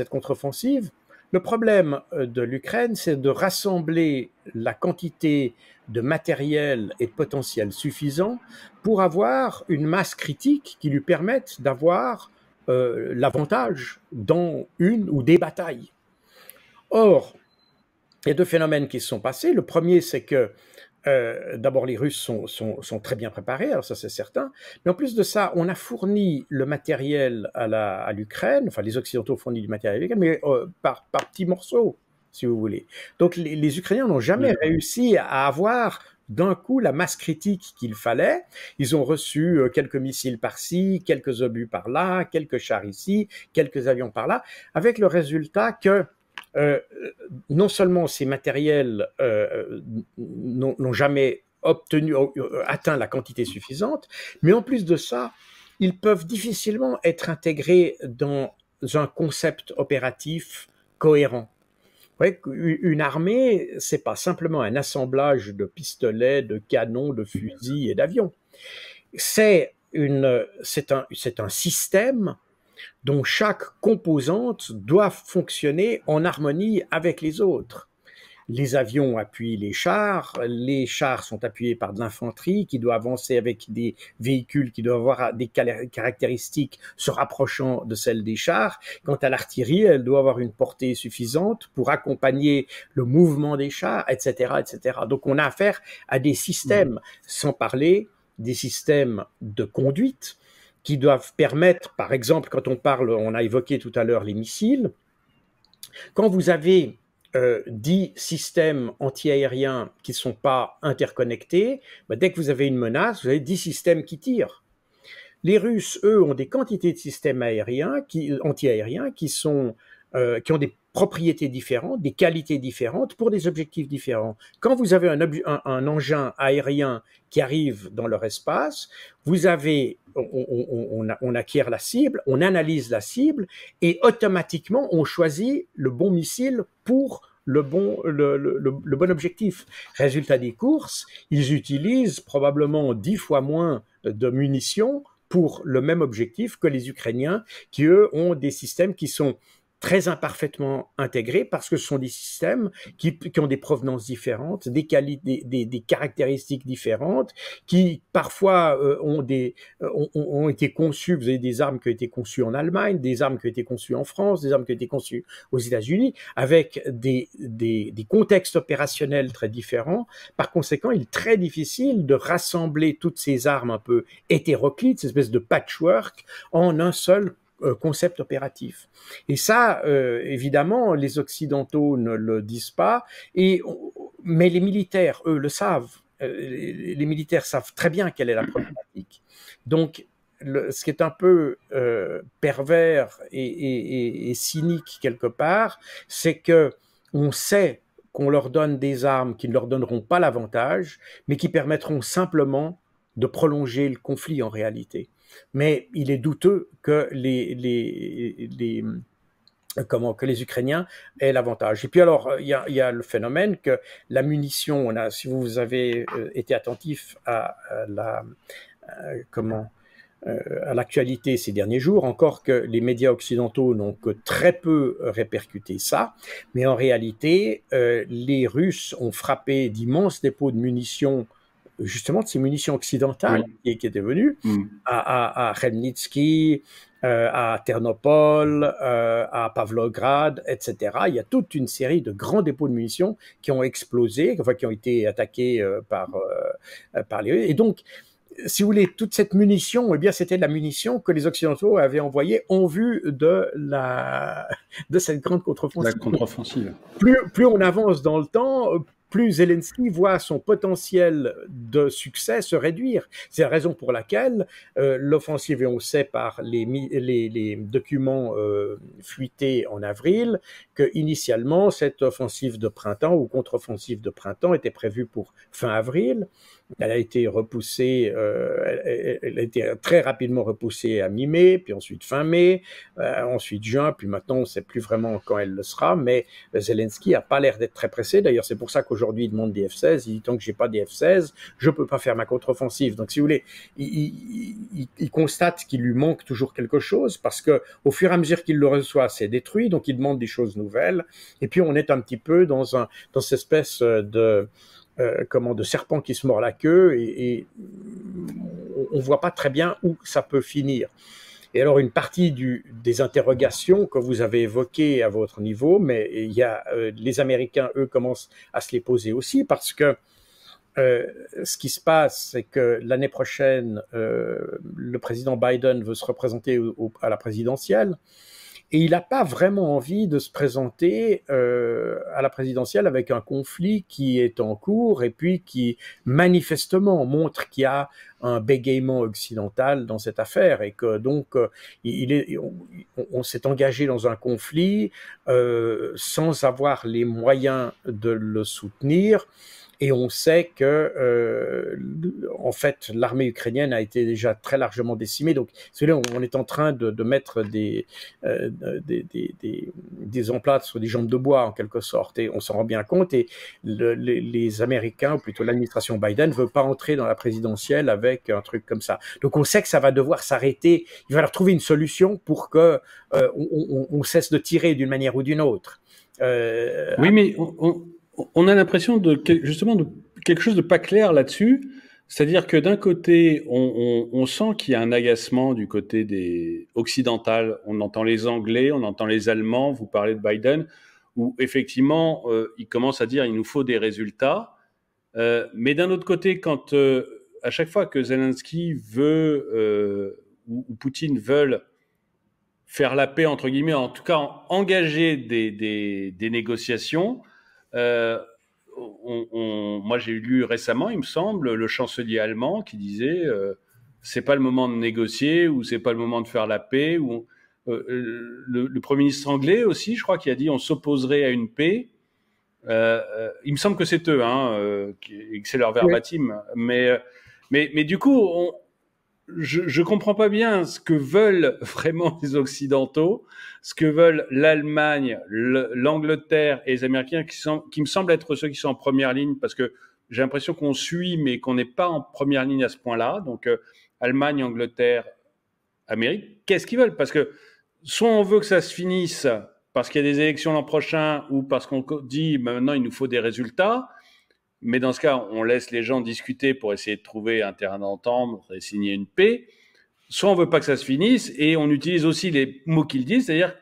contre-offensive, Le problème de l'Ukraine, c'est de rassembler la quantité de matériel et de potentiel suffisant pour avoir une masse critique qui lui permette d'avoir l'avantage dans une ou des batailles. Or, il y a deux phénomènes qui se sont passés. Le premier, c'est que d'abord, les Russes sont très bien préparés, alors ça c'est certain, mais en plus de ça, on a fourni le matériel à l'Ukraine, enfin les Occidentaux ont fourni du matériel à l'Ukraine, mais par petits morceaux, si vous voulez. Donc les Ukrainiens n'ont jamais réussi à avoir d'un coup la masse critique qu'il fallait. Ils ont reçu quelques missiles par-ci, quelques obus par-là, quelques chars ici, quelques avions par-là, avec le résultat que non seulement ces matériels n'ont jamais atteint la quantité suffisante, mais en plus de ça, ils peuvent difficilement être intégrés dans un concept opératif cohérent. Vous voyez, une armée, c'est pas simplement un assemblage de pistolets, de canons, de fusils et d'avions. C'est un système dont chaque composante doit fonctionner en harmonie avec les autres. Les avions appuient les chars sont appuyés par de l'infanterie qui doit avancer avec des véhicules qui doivent avoir des caractéristiques se rapprochant de celles des chars. Quant à l'artillerie, elle doit avoir une portée suffisante pour accompagner le mouvement des chars, etc., etc. Donc on a affaire à des systèmes, sans parler des systèmes de conduite, qui doivent permettre, par exemple, quand on a évoqué tout à l'heure les missiles, quand vous avez 10 systèmes antiaériens qui ne sont pas interconnectés, dès que vous avez une menace, vous avez 10 systèmes qui tirent. Les Russes, eux, ont des quantités de systèmes antiaériens qui ont des propriétés différentes, des qualités différentes pour des objectifs différents. Quand vous avez un engin aérien qui arrive dans leur espace, vous avez, on acquiert la cible, on analyse la cible et automatiquement on choisit le bon missile pour le bon objectif. Résultat des courses, ils utilisent probablement 10 fois moins de munitions pour le même objectif que les Ukrainiens, qui eux ont des systèmes qui sont très imparfaitement intégrés parce que ce sont des systèmes qui ont des provenances différentes, des caractéristiques différentes, qui parfois ont été conçus. Vous avez des armes qui ont été conçues en Allemagne, des armes qui ont été conçues en France, des armes qui ont été conçues aux États-Unis, avec des contextes opérationnels très différents. Par conséquent, il est très difficile de rassembler toutes ces armes un peu hétéroclites, cette espèce de patchwork, en un seul concept opératif. Et ça, évidemment, les Occidentaux ne le disent pas, mais les militaires, eux, le savent. Les militaires savent très bien quelle est la problématique. Donc, ce qui est un peu pervers et cynique quelque part, c'est que on sait qu'on leur donne des armes qui ne leur donneront pas l'avantage, mais qui permettront simplement de prolonger le conflit en réalité. Mais il est douteux que les Ukrainiens aient l'avantage. Et puis alors, il y a le phénomène que la munition, si vous avez été attentif à l'actualité ces derniers jours, encore que les médias occidentaux n'ont que très peu répercuté ça, mais en réalité, les Russes ont frappé d'immenses dépôts de munitions, justement de ces munitions occidentales qui étaient venues à Khmelnytsky, à Ternopol, à Pavlograd, etc. Il y a toute une série de grands dépôts de munitions qui ont explosé, enfin qui ont été attaqués par les Russes. Et donc, si vous voulez, toute cette munition, eh bien, c'était de la munition que les Occidentaux avaient envoyée en vue de cette grande contre-offensive. La contre-offensive. Plus on avance dans le temps, plus Zelensky voit son potentiel de succès se réduire. C'est la raison pour laquelle l'offensive, et on sait par les documents fuités en avril, que initialement cette offensive de printemps ou contre-offensive de printemps était prévue pour fin avril. Elle a été repoussée, elle a été très rapidement repoussée à mi-mai, puis ensuite fin mai, ensuite juin, puis maintenant on ne sait plus vraiment quand elle le sera, mais Zelensky n'a pas l'air d'être très pressé. D'ailleurs, c'est pour ça qu'aujourd'hui, aujourd'hui il demande des F-16, il dit tant que j'ai pas des F-16, je peux pas faire ma contre-offensive. Donc si vous voulez, il constate qu'il lui manque toujours quelque chose parce que au fur et à mesure qu'il le reçoit, c'est détruit, donc il demande des choses nouvelles. Et puis on est un petit peu dans cette espèce de de serpent qui se mord la queue et on voit pas très bien où ça peut finir. Et alors une partie des interrogations que vous avez évoquées à votre niveau, mais il y a les Américains, eux, commencent à se les poser aussi parce que ce qui se passe, c'est que l'année prochaine, le président Biden veut se représenter à la présidentielle. Et il n'a pas vraiment envie de se présenter à la présidentielle avec un conflit qui est en cours et puis qui manifestement montre qu'il y a un bégaiement occidental dans cette affaire et que donc on s'est engagé dans un conflit sans avoir les moyens de le soutenir. Et on sait que, en fait, l'armée ukrainienne a été déjà très largement décimée. Donc, on est en train de mettre des emplâtres sur des jambes de bois, en quelque sorte. Et on s'en rend bien compte. Et les Américains, ou plutôt l'administration Biden, ne veut pas entrer dans la présidentielle avec un truc comme ça. Donc, on sait que ça va devoir s'arrêter. Il va leur trouver une solution pour que on cesse de tirer d'une manière ou d'une autre. Oui, mais on a l'impression justement de quelque chose de pas clair là-dessus. C'est-à-dire que d'un côté, on sent qu'il y a un agacement du côté des occidentales. On entend les Anglais, on entend les Allemands, vous parlez de Biden, où effectivement, ils commencent à dire il nous faut des résultats. Mais d'un autre côté, quand à chaque fois que Zelensky veut ou Poutine veulent faire la paix, entre guillemets, en tout cas engager des négociations, moi j'ai lu récemment, il me semble, le chancelier allemand qui disait c'est pas le moment de négocier ou c'est pas le moment de faire la paix. Ou le Premier ministre anglais aussi, je crois, qui a dit on s'opposerait à une paix. Il me semble que c'est eux, que c'est leur verbatim. Oui. Mais du coup, je comprends pas bien ce que veulent vraiment les Occidentaux, ce que veulent l'Allemagne, l'Angleterre et les Américains qui me semblent être ceux qui sont en première ligne parce que j'ai l'impression qu'on suit mais qu'on n'est pas en première ligne à ce point-là. Donc Allemagne, Angleterre, Amérique, qu'est-ce qu'ils veulent? Parce que soit on veut que ça se finisse parce qu'il y a des élections l'an prochain ou parce qu'on dit maintenant il nous faut des résultats. Mais dans ce cas, on laisse les gens discuter pour essayer de trouver un terrain d'entente et signer une paix. Soit on veut pas que ça se finisse et on utilise aussi les mots qu'ils disent, c'est-à-dire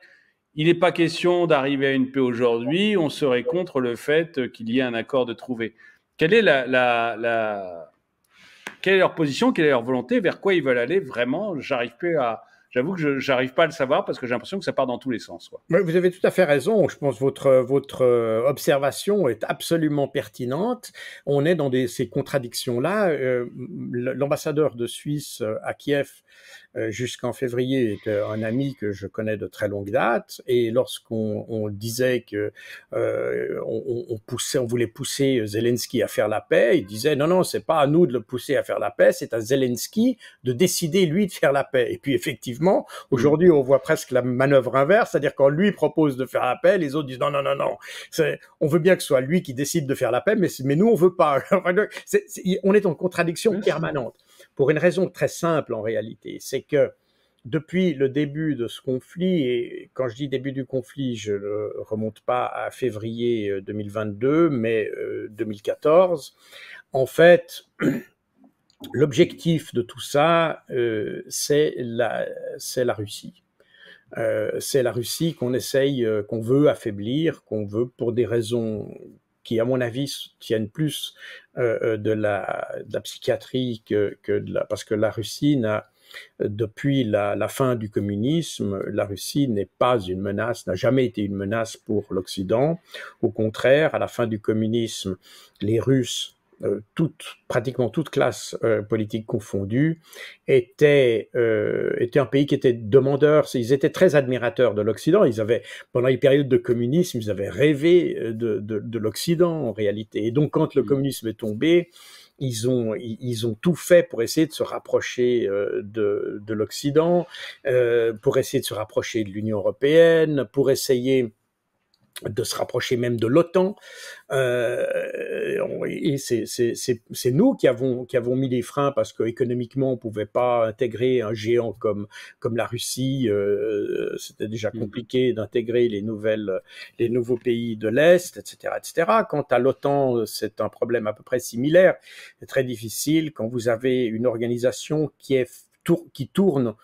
il n'est pas question d'arriver à une paix aujourd'hui, on serait contre le fait qu'il y ait un accord de trouver. Quelle est quelle est leur position, quelle est leur volonté, vers quoi ils veulent aller vraiment? J'avoue que j'arrive pas à le savoir parce que j'ai l'impression que ça part dans tous les sens, quoi. Vous avez tout à fait raison. Je pense que votre observation est absolument pertinente. On est dans ces contradictions-là. L'ambassadeur de Suisse à Kiev jusqu'en février était un ami que je connais de très longue date. Et lorsqu'on disait que on voulait pousser Zelensky à faire la paix, il disait non, c'est pas à nous de le pousser à faire la paix, c'est à Zelensky de décider lui de faire la paix. Et puis effectivement, aujourd'hui, on voit presque la manœuvre inverse, c'est-à-dire quand lui propose de faire la paix, les autres disent non. On veut bien que ce soit lui qui décide de faire la paix, mais nous on veut pas. On est en contradiction permanente pour une raison très simple en réalité, c'est que depuis le début de ce conflit, et quand je dis début du conflit, je ne remonte pas à février 2022, mais 2014, en fait, l'objectif de tout ça, c'est la Russie. C'est la Russie qu'on essaye, qu'on veut affaiblir, qu'on veut pour des raisons qui, à mon avis, tiennent plus de la psychiatrie parce que la Russie depuis la fin du communisme, la Russie n'est pas une menace, n'a jamais été une menace pour l'Occident. Au contraire, à la fin du communisme, les Russes, pratiquement toute classe politique confondue, était un pays qui était demandeur. Ils étaient très admirateurs de l'Occident. Pendant les périodes de communisme, ils avaient rêvé de l'Occident en réalité. Et donc, quand le communisme est tombé, ils ont tout fait pour essayer de se rapprocher de l'Occident, pour essayer de se rapprocher de l'Union européenne, pour essayer de se rapprocher même de l'OTAN. Et c'est nous qui avons mis les freins parce qu'économiquement, on ne pouvait pas intégrer un géant comme la Russie. C'était déjà compliqué d'intégrer les nouveaux pays de l'Est, etc., etc. Quant à l'OTAN, c'est un problème à peu près similaire. C'est très difficile quand vous avez une organisation qui tourne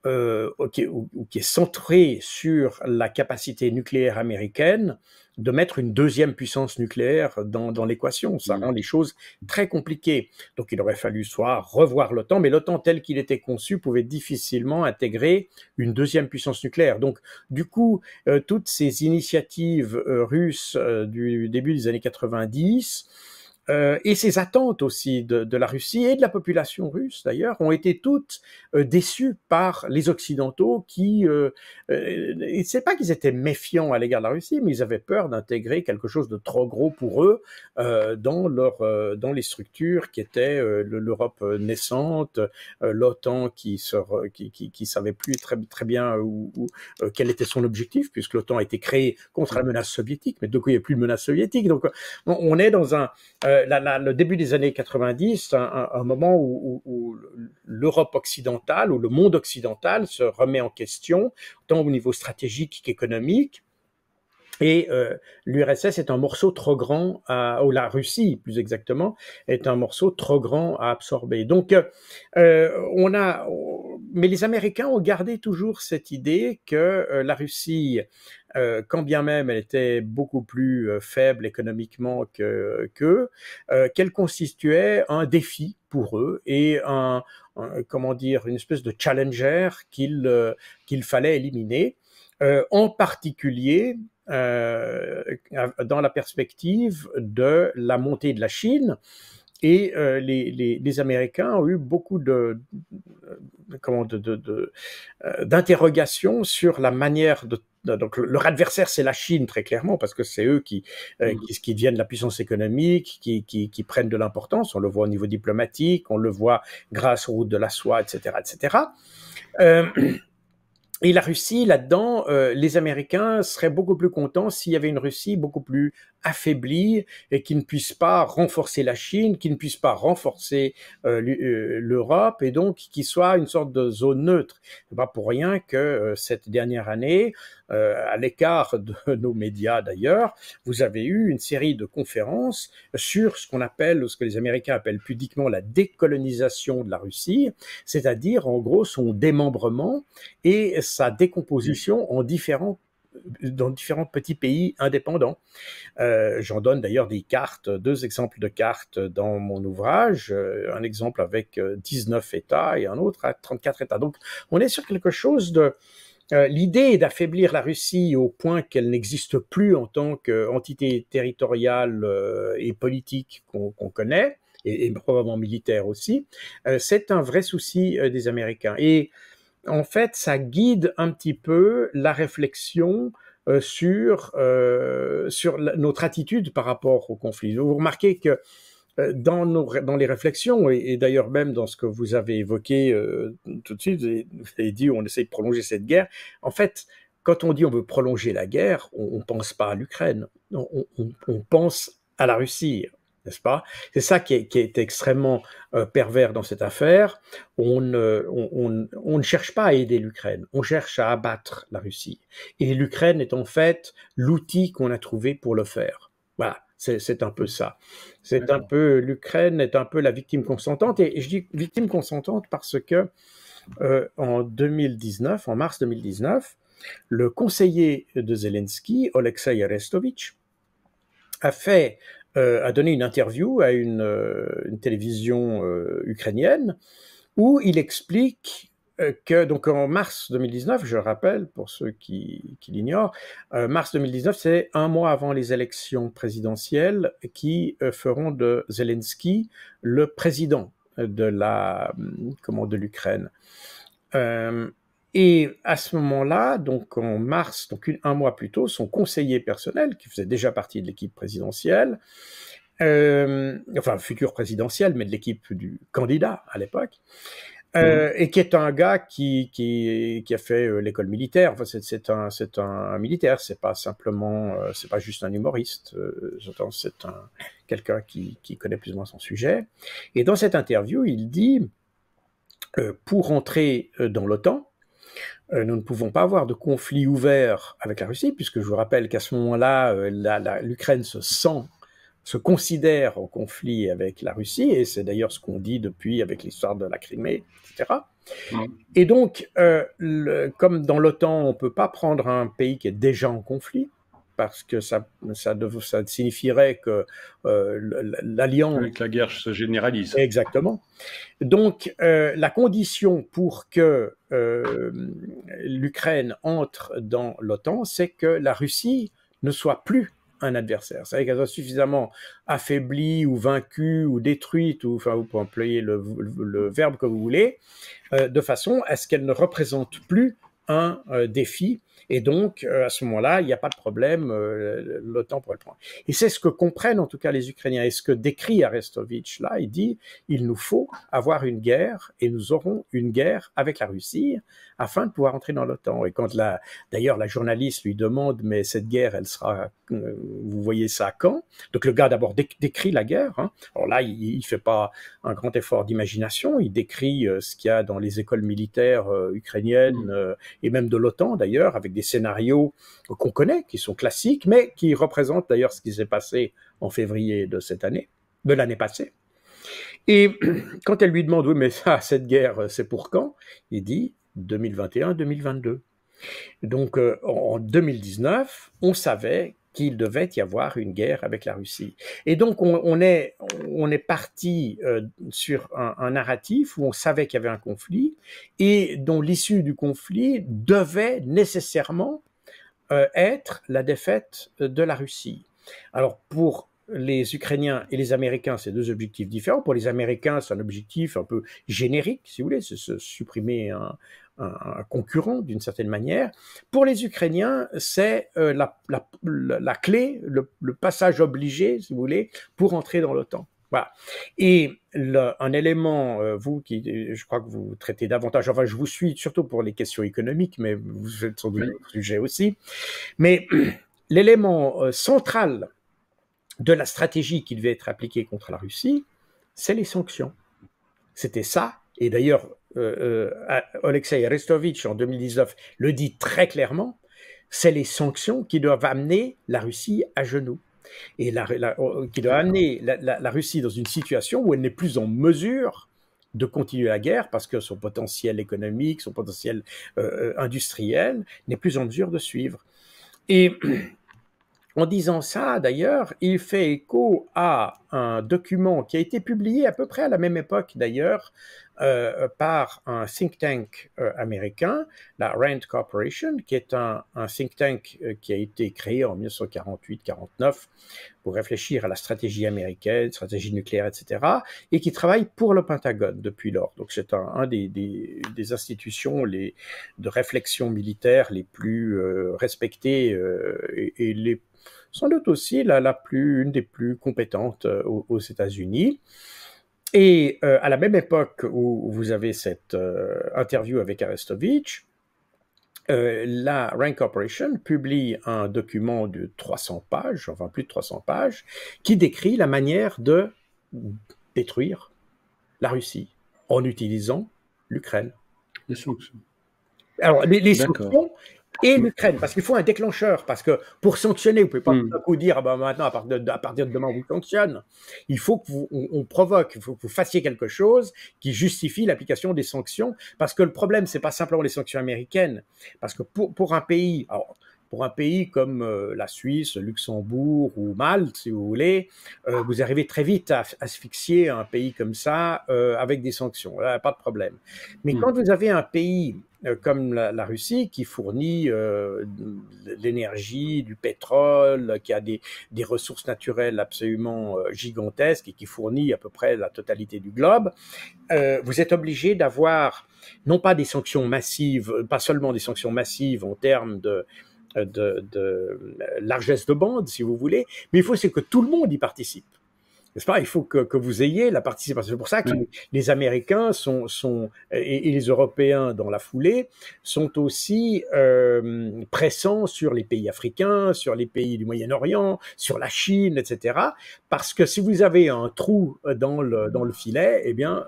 ou qui est centré sur la capacité nucléaire américaine, de mettre une deuxième puissance nucléaire dans l'équation. Ça rend les choses très compliquées. Donc il aurait fallu soit revoir l'OTAN, mais l'OTAN tel qu'il était conçu pouvait difficilement intégrer une deuxième puissance nucléaire. Donc du coup, toutes ces initiatives russes du début des années 90, et ces attentes aussi de la Russie et de la population russe d'ailleurs ont été toutes déçues par les Occidentaux qui, c'est pas qu'ils étaient méfiants à l'égard de la Russie, mais ils avaient peur d'intégrer quelque chose de trop gros pour eux dans les structures qui étaient l'Europe naissante, l'OTAN qui savait plus très bien quel était son objectif, puisque l'OTAN a été créée contre la menace soviétique, mais de coup il n'y a plus de menace soviétique. Donc on est dans le début des années 90, un moment où l'Europe occidentale, ou le monde occidental se remet en question, tant au niveau stratégique qu'économique. Et l'URSS est un morceau trop grand, ou la Russie plus exactement, est un morceau trop grand à absorber. Donc, mais les Américains ont gardé toujours cette idée que la Russie, quand bien même elle était beaucoup plus faible économiquement qu'eux, qu'elle constituait un défi pour eux et une espèce de challenger qu'il fallait éliminer, en particulier dans la perspective de la montée de la Chine. Et les Américains ont eu beaucoup d'interrogations sur la manière donc leur adversaire c'est la Chine très clairement parce que c'est eux qui deviennent la puissance économique, qui prennent de l'importance. On le voit au niveau diplomatique, on le voit grâce aux routes de la soie, etc., etc. Et la Russie, là-dedans, les Américains seraient beaucoup plus contents s'il y avait une Russie beaucoup plus affaiblie et qui ne puisse pas renforcer la Chine, qui ne puisse pas renforcer l'Europe et donc qui soit une sorte de zone neutre. C'est pas pour rien que cette dernière année, à l'écart de nos médias d'ailleurs, vous avez eu une série de conférences sur ce que les Américains appellent pudiquement la décolonisation de la Russie, c'est-à-dire en gros son démembrement et sa décomposition dans différents petits pays indépendants. J'en donne d'ailleurs deux exemples de cartes dans mon ouvrage, un exemple avec 19 États et un autre à 34 États. Donc on est sur quelque chose de... L'idée est d'affaiblir la Russie au point qu'elle n'existe plus en tant qu'entité territoriale et politique qu'on connaît, et probablement militaire aussi. C'est un vrai souci des Américains. Et en fait, ça guide un petit peu la réflexion sur notre attitude par rapport au conflit. Vous remarquez que dans les réflexions, et d'ailleurs même dans ce que vous avez évoqué tout de suite, vous avez dit on essaie de prolonger cette guerre. En fait, quand on dit on veut prolonger la guerre, on ne pense pas à l'Ukraine, on pense à la Russie. N'est-ce pas? C'est ça qui est extrêmement pervers dans cette affaire. On ne cherche pas à aider l'Ukraine, on cherche à abattre la Russie. Et l'Ukraine est en fait l'outil qu'on a trouvé pour le faire. Voilà, c'est un peu ça. L'Ukraine est un peu la victime consentante. Et je dis victime consentante parce que en mars 2019, le conseiller de Zelensky, Oleksiy Arestovitch, a donné une interview à une télévision ukrainienne où il explique que, donc en mars 2019, je rappelle pour ceux qui l'ignorent, mars 2019, c'est un mois avant les élections présidentielles qui feront de Zelensky le président de l'Ukraine. Et à ce moment-là, donc en mars, donc un mois plus tôt, son conseiller personnel, qui faisait déjà partie de l'équipe présidentielle, futur présidentiel, mais de l'équipe du candidat à l'époque, Et qui est un gars qui a fait l'école militaire. Enfin, c'est un militaire. C'est pas simplement, c'est pas juste un humoriste. C'est quelqu'un qui connaît plus ou moins son sujet. Et dans cette interview, il dit pour entrer dans l'OTAN, nous ne pouvons pas avoir de conflit ouvert avec la Russie, puisque je vous rappelle qu'à ce moment-là, l'Ukraine se considère en conflit avec la Russie, et c'est d'ailleurs ce qu'on dit depuis avec l'histoire de la Crimée, etc. Et donc, comme dans l'OTAN, on ne peut pas prendre un pays qui est déjà en conflit, parce que ça signifierait que l'alliance... Que la guerre se généralise. Exactement. Donc, la condition pour que l'Ukraine entre dans l'OTAN, c'est que la Russie ne soit plus un adversaire. C'est-à-dire qu'elle soit suffisamment affaiblie ou vaincue ou détruite, ou enfin, vous pouvez employer le verbe que vous voulez, de façon à ce qu'elle ne représente plus un défi. Et donc, à ce moment-là, il n'y a pas de problème, l'OTAN pourrait le prendre. Et c'est ce que comprennent en tout cas les Ukrainiens. Et ce que décrit Arestovitch là, il dit, il nous faut avoir une guerre, et nous aurons une guerre avec la Russie, afin de pouvoir entrer dans l'OTAN. Et quand d'ailleurs la journaliste lui demande, mais cette guerre, elle sera, vous voyez ça quand? Donc le gars d'abord décrit la guerre. Hein. Alors là, il fait pas un grand effort d'imagination, il décrit ce qu'il y a dans les écoles militaires ukrainiennes, et même de l'OTAN d'ailleurs, avec des scénarios qu'on connaît, qui sont classiques, mais qui représentent d'ailleurs ce qui s'est passé en février de l'année passée. Et quand elle lui demande, oui, mais ça, cette guerre, c'est pour quand? Il dit 2021-2022. Donc en 2019, on savait qu'il devait y avoir une guerre avec la Russie. Et donc on est parti sur un narratif où on savait qu'il y avait un conflit et dont l'issue du conflit devait nécessairement être la défaite de la Russie. Alors pour les Ukrainiens et les Américains, c'est deux objectifs différents. Pour les Américains, c'est un objectif un peu générique, si vous voulez, c'est supprimer un concurrent d'une certaine manière. Pour les Ukrainiens, c'est la clé, le passage obligé, si vous voulez, pour entrer dans l'OTAN. Voilà. Et un élément, vous qui, je crois que vous traitez davantage, enfin je vous suis surtout pour les questions économiques, mais vous êtes sur d'autres sujets aussi. Mais l'élément central de la stratégie qui devait être appliquée contre la Russie, c'est les sanctions. C'était ça. Et d'ailleurs, Oleksiy Arestovitch, en 2019, le dit très clairement, c'est les sanctions qui doivent amener la Russie à genoux. Et qui doivent amener la Russie dans une situation où elle n'est plus en mesure de continuer la guerre parce que son potentiel économique, son potentiel industriel n'est plus en mesure de suivre. Et en disant ça, d'ailleurs, il fait écho à un document qui a été publié à peu près à la même époque, d'ailleurs, par un think tank américain, la Rand Corporation, qui est un think tank qui a été créé en 1948-49 pour réfléchir à la stratégie américaine, stratégie nucléaire, etc., et qui travaille pour le Pentagone depuis lors. Donc c'est un des institutions de réflexion militaire les plus respectées et les sans doute aussi une des plus compétentes aux États-Unis. Et à la même époque où vous avez cette interview avec Arestovitch, la Rand Corporation publie un document de 300 pages, enfin plus de 300 pages, qui décrit la manière de détruire la Russie en utilisant l'Ukraine. Les sanctions. Alors, les sanctions et l'Ukraine, parce qu'il faut un déclencheur, parce que pour sanctionner, vous ne pouvez pas tout à coup dire, ah ben maintenant, à partir de demain, on vous sanctionne. Il faut qu'on provoque, il faut que vous fassiez quelque chose qui justifie l'application des sanctions, parce que le problème, c'est pas simplement les sanctions américaines, parce que pour un pays, pour un pays comme la Suisse, Luxembourg ou Malte, si vous voulez, vous arrivez très vite à asphyxier un pays comme ça avec des sanctions. Là, pas de problème. Mais quand vous avez un pays comme la Russie qui fournit l'énergie, du pétrole, qui a des ressources naturelles absolument gigantesques et qui fournit à peu près la totalité du globe, vous êtes obligé d'avoir non pas des sanctions massives, pas seulement des sanctions massives en termes de largesse de bande, si vous voulez, mais il faut c'est que tout le monde y participe. n'est-ce pas? Il faut que vous ayez la participation. C'est pour ça que les Américains et les Européens dans la foulée sont aussi pressants sur les pays africains, sur les pays du Moyen-Orient, sur la Chine, etc. Parce que si vous avez un trou dans le filet, eh bien,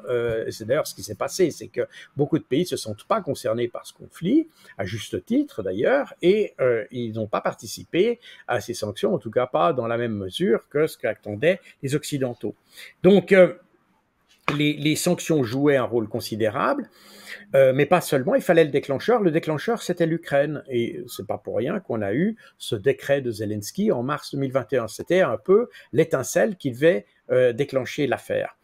c'est d'ailleurs ce qui s'est passé, c'est que beaucoup de pays ne se sentent pas concernés par ce conflit, à juste titre d'ailleurs, et ils n'ont pas participé à ces sanctions, en tout cas pas dans la même mesure que ce qu'attendaient les Occidentaux. Donc, les sanctions jouaient un rôle considérable, mais pas seulement, il fallait le déclencheur. Le déclencheur, c'était l'Ukraine. Et c'est pas pour rien qu'on a eu ce décret de Zelensky en mars 2021. C'était un peu l'étincelle qui devait déclencher l'affaire.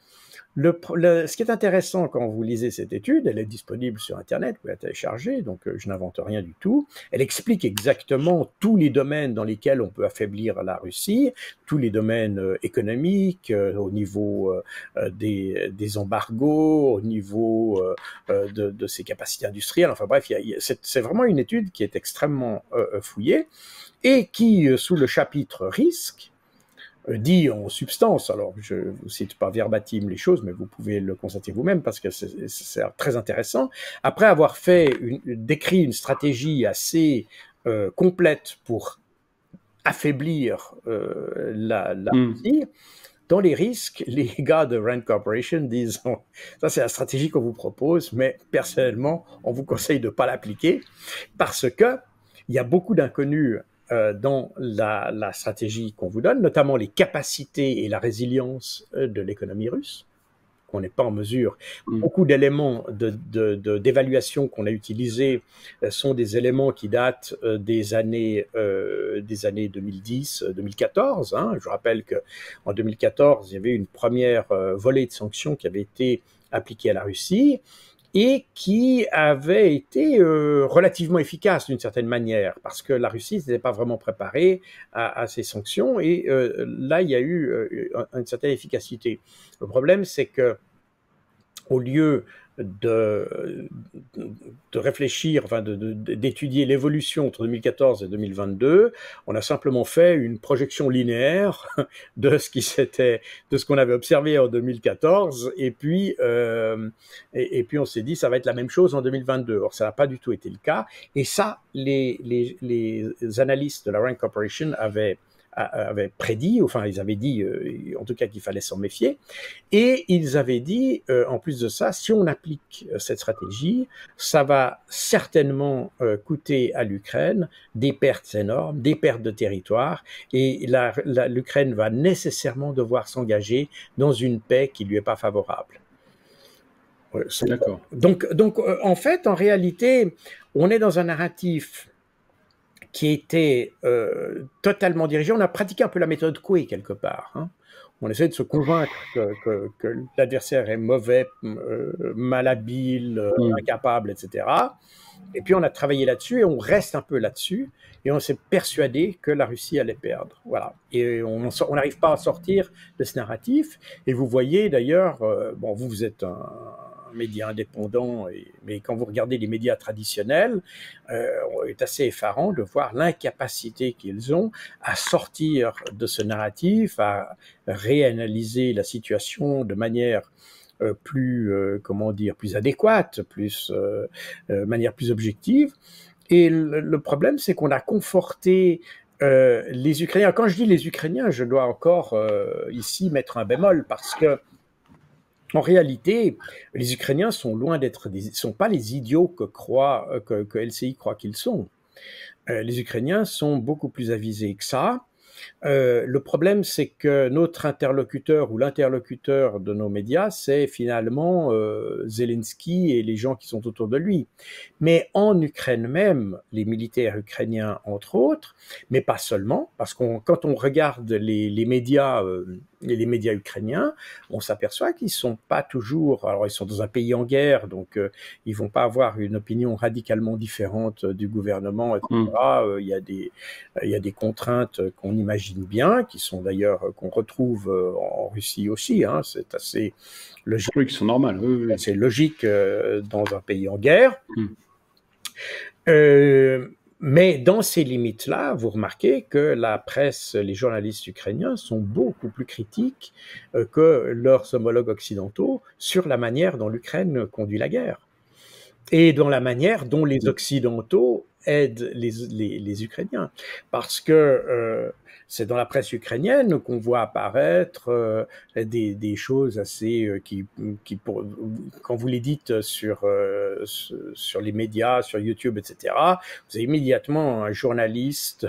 Ce qui est intéressant quand vous lisez cette étude, elle est disponible sur Internet, vous pouvez la télécharger, donc je n'invente rien du tout. Elle explique exactement tous les domaines dans lesquels on peut affaiblir la Russie, tous les domaines économiques, au niveau des embargos, au niveau de ses capacités industrielles. Enfin bref, c'est vraiment une étude qui est extrêmement fouillée et qui, sous le chapitre risque, dit en substance, alors je ne vous cite pas verbatim les choses, mais vous pouvez le constater vous-même parce que c'est très intéressant. Après avoir décrit une stratégie assez complète pour affaiblir la Russie, dans les risques, les gars de Rand Corporation disent ça c'est la stratégie qu'on vous propose, mais personnellement, on vous conseille de ne pas l'appliquer parce que il y a beaucoup d'inconnus dans la stratégie qu'on vous donne, notamment les capacités et la résilience de l'économie russe, qu'on n'est pas en mesure. Beaucoup d'éléments d'évaluation qu'on a utilisés sont des éléments qui datent des années 2010-2014. Hein. Je rappelle qu'en 2014, il y avait une première volée de sanctions qui avait été appliquée à la Russie, et qui avait été relativement efficace d'une certaine manière, parce que la Russie n'était pas vraiment préparée à ces sanctions, et là, il y a eu une certaine efficacité. Le problème, c'est que au lieu de réfléchir, enfin d'étudier l'évolution entre 2014 et 2022, on a simplement fait une projection linéaire de ce qu'on avait observé en 2014, et puis on s'est dit ça va être la même chose en 2022. Or ça n'a pas du tout été le cas, et ça les analystes de la Rand Corporation avaient prédit, enfin ils avaient dit en tout cas qu'il fallait s'en méfier, et ils avaient dit en plus de ça, si on applique cette stratégie, ça va certainement coûter à l'Ukraine des pertes énormes, des pertes de territoire, et l'Ukraine va nécessairement devoir s'engager dans une paix qui lui est pas favorable. D'accord. Donc en fait, en réalité, on est dans un narratif qui était totalement dirigé. On a pratiqué un peu la méthode Coué quelque part. Hein. On essaie de se convaincre que l'adversaire est mauvais, malhabile, incapable, etc. Et puis on a travaillé là-dessus et on reste un peu là-dessus et on s'est persuadé que la Russie allait perdre. Voilà. Et on n'arrive pas à sortir de ce narratif. Et vous voyez d'ailleurs, bon, vous êtes un média indépendant, mais quand vous regardez les médias traditionnels, est assez effarant de voir l'incapacité qu'ils ont à sortir de ce narratif, à réanalyser la situation de manière plus adéquate, manière plus objective. Et le problème, c'est qu'on a conforté les Ukrainiens. Quand je dis les Ukrainiens, je dois encore ici mettre un bémol parce que en réalité, les Ukrainiens sont sont pas les idiots que LCI croit qu'ils sont. Les Ukrainiens sont beaucoup plus avisés que ça. Le problème, c'est que notre interlocuteur ou l'interlocuteur de nos médias, c'est finalement Zelensky et les gens qui sont autour de lui. Mais en Ukraine même, les militaires ukrainiens, entre autres, mais pas seulement, parce que quand on regarde les médias ukrainiens, on s'aperçoit qu'ils sont pas toujours. Alors, ils sont dans un pays en guerre, donc ils vont pas avoir une opinion radicalement différente du gouvernement, etc. Il y a des contraintes qu'on imagine bien, qui sont d'ailleurs qu'on retrouve en Russie aussi. Hein, c'est assez logique. Oui, qui sont normales. Oui. C'est logique dans un pays en guerre. Mais dans ces limites-là, vous remarquez que la presse, les journalistes ukrainiens sont beaucoup plus critiques que leurs homologues occidentaux sur la manière dont l'Ukraine conduit la guerre et dans la manière dont les Occidentaux aident les Ukrainiens. Parce que c'est dans la presse ukrainienne qu'on voit apparaître des choses assez quand vous les dites sur les médias, sur YouTube, etc., vous avez immédiatement un journaliste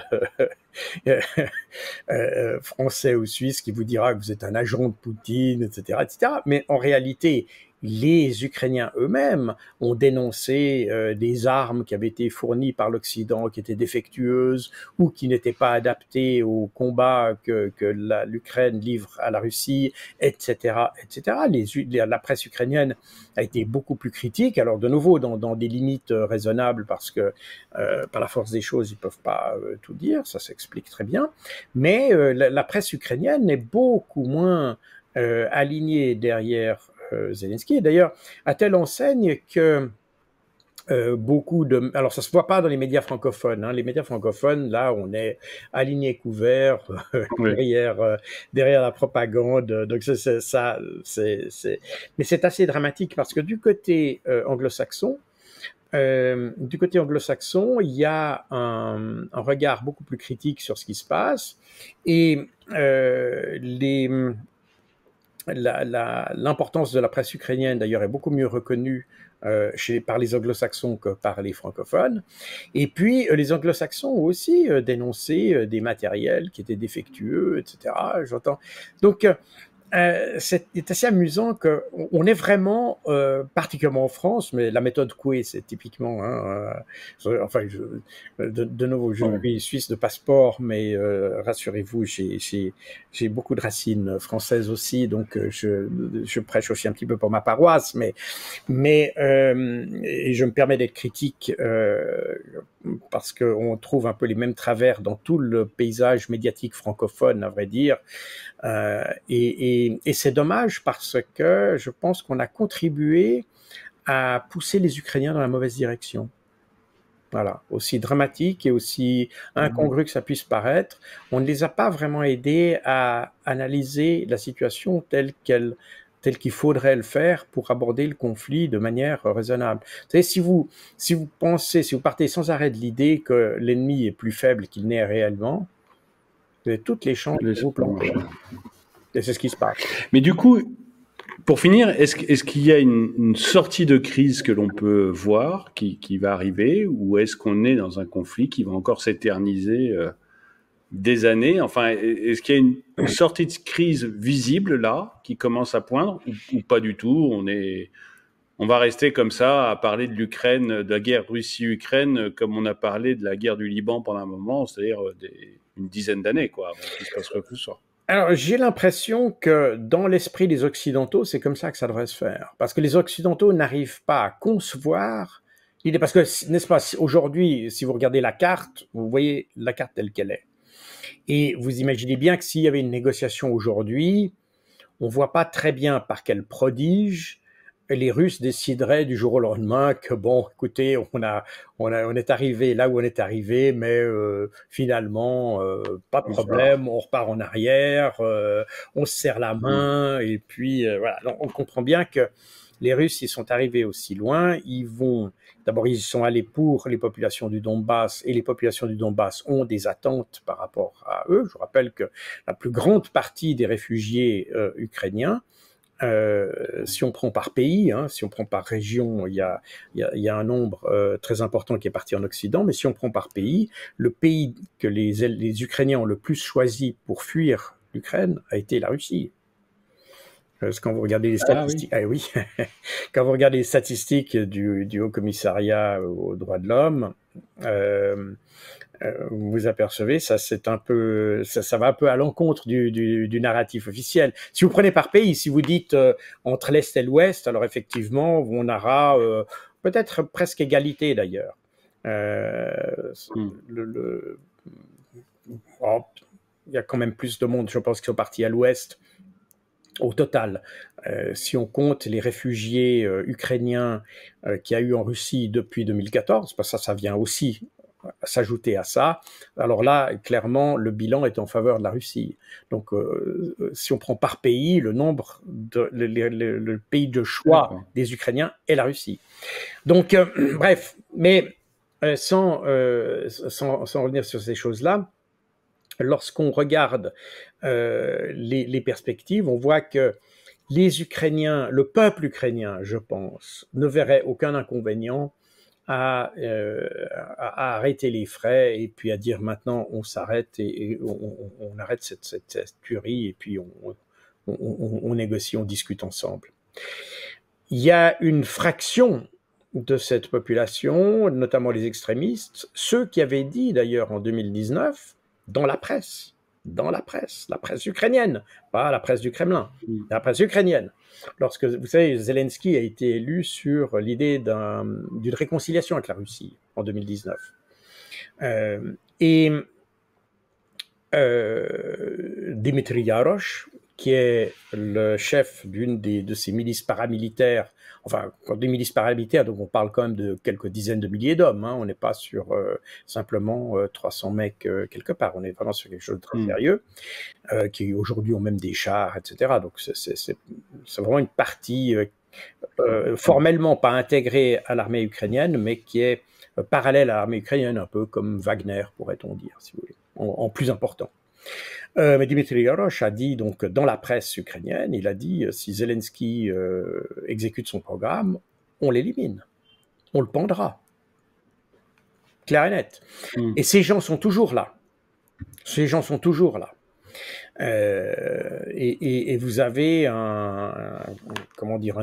français ou suisse qui vous dira que vous êtes un agent de Poutine, etc., etc. Mais en réalité, les Ukrainiens eux-mêmes ont dénoncé des armes qui avaient été fournies par l'Occident, qui étaient défectueuses ou qui n'étaient pas adaptées au combat que l'Ukraine livre à la Russie, etc., etc. La presse ukrainienne a été beaucoup plus critique, alors de nouveau dans des limites raisonnables, parce que par la force des choses, ils ne peuvent pas tout dire, ça s'explique très bien, mais la presse ukrainienne est beaucoup moins alignée derrière Zelensky. D'ailleurs, à telle enseigne que alors ça se voit pas dans les médias francophones, hein. Les médias francophones, là, on est aligné couvert Oui. derrière la propagande. Donc mais c'est assez dramatique parce que du côté anglo-saxon, il y a un regard beaucoup plus critique sur ce qui se passe et l'importance de la presse ukrainienne, d'ailleurs, est beaucoup mieux reconnue par les anglo-saxons que par les francophones. Et puis, les anglo-saxons ont aussi dénoncé des matériels qui étaient défectueux, etc. J'entends. Donc, c'est assez amusant qu'on est vraiment, particulièrement en France, mais la méthode Coué, c'est typiquement, hein, de nouveau, je suis suisse de passeport, mais rassurez-vous, j'ai beaucoup de racines françaises aussi, donc je prêche aussi un petit peu pour ma paroisse, et je me permets d'être critique parce qu'on trouve un peu les mêmes travers dans tout le paysage médiatique francophone, à vrai dire. Et c'est dommage parce que je pense qu'on a contribué à pousser les Ukrainiens dans la mauvaise direction. Voilà, aussi dramatique et aussi incongru que ça puisse paraître, on ne les a pas vraiment aidés à analyser la situation telle qu'il faudrait le faire pour aborder le conflit de manière raisonnable. Vous savez, si vous partez sans arrêt de l'idée que l'ennemi est plus faible qu'il n'est réellement, vous avez toutes les chances de vous planter. Et c'est ce qui se passe. Mais du coup, pour finir, est-ce qu'il y a une sortie de crise que l'on peut voir qui va arriver, ou est-ce qu'on est dans un conflit qui va encore s'éterniser des années? Enfin, est-ce qu'il y a une sortie de crise visible là qui commence à poindre, ou pas du tout? On va rester comme ça à parler de l'Ukraine, de la guerre Russie-Ukraine, comme on a parlé de la guerre du Liban pendant un moment, c'est-à-dire une dizaine d'années, quoi, avant qu'il se passe quoi que ce soit. Alors, j'ai l'impression que dans l'esprit des Occidentaux, c'est comme ça que ça devrait se faire. Parce que les Occidentaux n'arrivent pas à concevoir l'idée. Parce que, n'est-ce pas, aujourd'hui, si vous regardez la carte, vous voyez la carte telle qu'elle est. Et vous imaginez bien que s'il y avait une négociation aujourd'hui, on ne voit pas très bien par quel prodige les Russes décideraient du jour au lendemain que bon, écoutez, on est arrivé là où on est arrivé, mais finalement, pas de problème, on repart en arrière, on se serre la main, et puis voilà. Donc, on comprend bien que les Russes, ils sont arrivés aussi loin, d'abord, ils sont allés pour les populations du Donbass, et les populations du Donbass ont des attentes par rapport à eux. Je rappelle que la plus grande partie des réfugiés ukrainiens, si on prend par pays, hein, si on prend par région, il y a un nombre très important qui est parti en Occident, mais si on prend par pays, le pays que les Ukrainiens ont le plus choisi pour fuir l'Ukraine a été la Russie. Parce que quand vous regardez les statistiques, quand vous regardez les statistiques du Haut Commissariat aux droits de l'homme, vous vous apercevez, ça va un peu à l'encontre du narratif officiel. Si vous prenez par pays, si vous dites entre l'Est et l'Ouest, alors effectivement, on aura peut-être presque égalité d'ailleurs. Il y a quand même plus de monde, je pense, qui sont partis à l'Ouest. Au total, si on compte les réfugiés ukrainiens qu'il y a eu en Russie depuis 2014, parce que ça vient aussi s'ajouter à ça, alors là, clairement, le bilan est en faveur de la Russie. Donc, si on prend par pays, le pays de choix des Ukrainiens est la Russie. Donc, bref, mais sans revenir sur ces choses-là, lorsqu'on regarde les perspectives, on voit que les Ukrainiens, le peuple ukrainien, je pense, ne verrait aucun inconvénient à arrêter les frais et puis à dire maintenant on s'arrête et on arrête cette tuerie et puis on négocie, on discute ensemble. Il y a une fraction de cette population, notamment les extrémistes, ceux qui avaient dit d'ailleurs en 2019 dans la presse ukrainienne, pas la presse du Kremlin, la presse ukrainienne. Lorsque, vous savez, Zelensky a été élu sur l'idée d'une réconciliation avec la Russie en 2019. Dmitry Yarosh, qui est le chef d'une de ces milices paramilitaires, enfin, quand des milices paramilitaires, donc on parle quand même de quelques dizaines de milliers d'hommes, hein, on n'est pas sur simplement 300 mecs quelque part, on est vraiment sur quelque chose de très sérieux, qui aujourd'hui ont même des chars, etc. Donc c'est vraiment une partie formellement pas intégrée à l'armée ukrainienne, mais qui est parallèle à l'armée ukrainienne, un peu comme Wagner, pourrait-on dire, si vous voulez, en plus important. Mais Dmitry Yarosh a dit, donc, dans la presse ukrainienne, il a dit, si Zelensky exécute son programme, on l'élimine, on le pendra. Clair et net. Et ces gens sont toujours là. Ces gens sont toujours là. Et vous avez un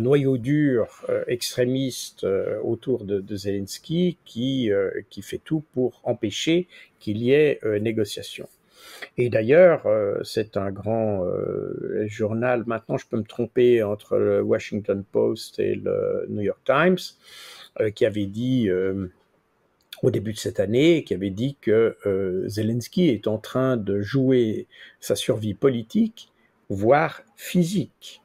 noyau dur extrémiste autour de Zelensky qui fait tout pour empêcher qu'il y ait négociation. Et d'ailleurs, c'est un grand journal, maintenant je peux me tromper entre le Washington Post et le New York Times, qui avait dit au début de cette année, qui avait dit que Zelensky est en train de jouer sa survie politique, voire physique.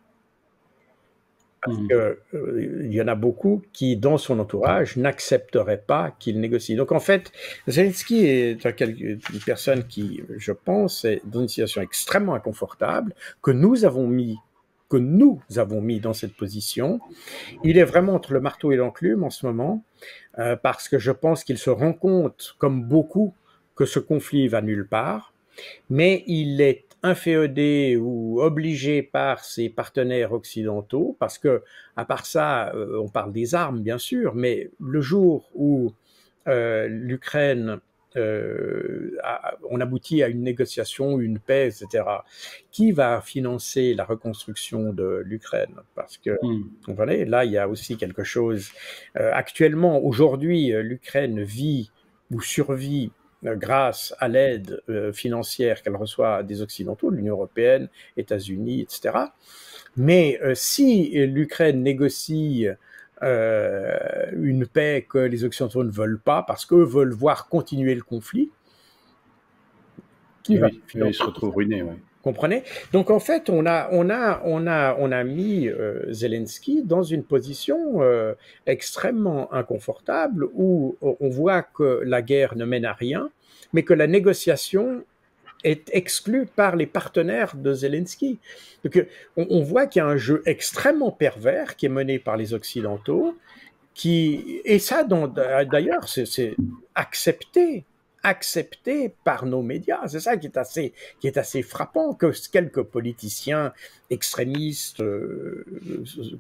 Parce qu'il y en a beaucoup qui, dans son entourage, n'accepteraient pas qu'il négocie. Donc en fait, Zelensky est une personne qui, je pense, est dans une situation extrêmement inconfortable, que nous avons mis dans cette position. Il est vraiment entre le marteau et l'enclume en ce moment, parce que je pense qu'il se rend compte, comme beaucoup, que ce conflit va nulle part, mais il est inféodé ou obligé par ses partenaires occidentaux, parce que, à part ça, on parle des armes, bien sûr, mais le jour où l'Ukraine, on aboutit à une négociation, une paix, etc., qui va financer la reconstruction de l'Ukraine? Parce que, vous voyez, là, il y a aussi quelque chose. Actuellement, aujourd'hui, l'Ukraine vit ou survit grâce à l'aide financière qu'elle reçoit des Occidentaux, de l'Union européenne, États-Unis, etc. Mais si l'Ukraine négocie une paix que les Occidentaux ne veulent pas, parce qu'eux veulent voir continuer le conflit, qui va se retrouve ruiné, ouais. Comprenez? Donc en fait, on a mis Zelensky dans une position extrêmement inconfortable où on voit que la guerre ne mène à rien, mais que la négociation est exclue par les partenaires de Zelensky. Donc on voit qu'il y a un jeu extrêmement pervers qui est mené par les Occidentaux, et ça d'ailleurs c'est accepté par nos médias. C'est ça qui est assez frappant, que quelques politiciens extrémistes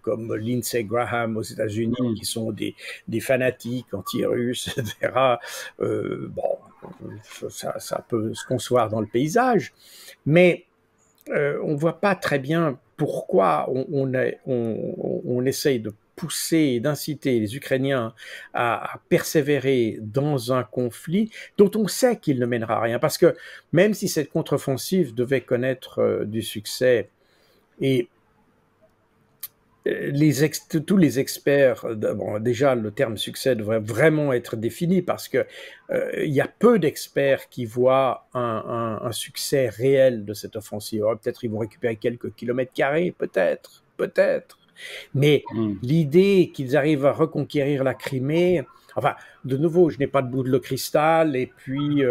comme Lindsey Graham aux États-Unis, qui sont des fanatiques anti-russes, etc., bon, ça peut se concevoir dans le paysage, mais on ne voit pas très bien pourquoi on essaye de pousser et d'inciter les Ukrainiens à persévérer dans un conflit dont on sait qu'il ne mènera à rien. Parce que même si cette contre-offensive devait connaître du succès, et tous les experts, bon, déjà le terme succès devrait vraiment être défini, parce que il y a peu d'experts qui voient un succès réel de cette offensive. Alors, peut-être ils vont récupérer quelques kilomètres carrés, peut-être. Mais l'idée qu'ils arrivent à reconquérir la Crimée, Enfin, de nouveau, je n'ai pas de boule de cristal, et puis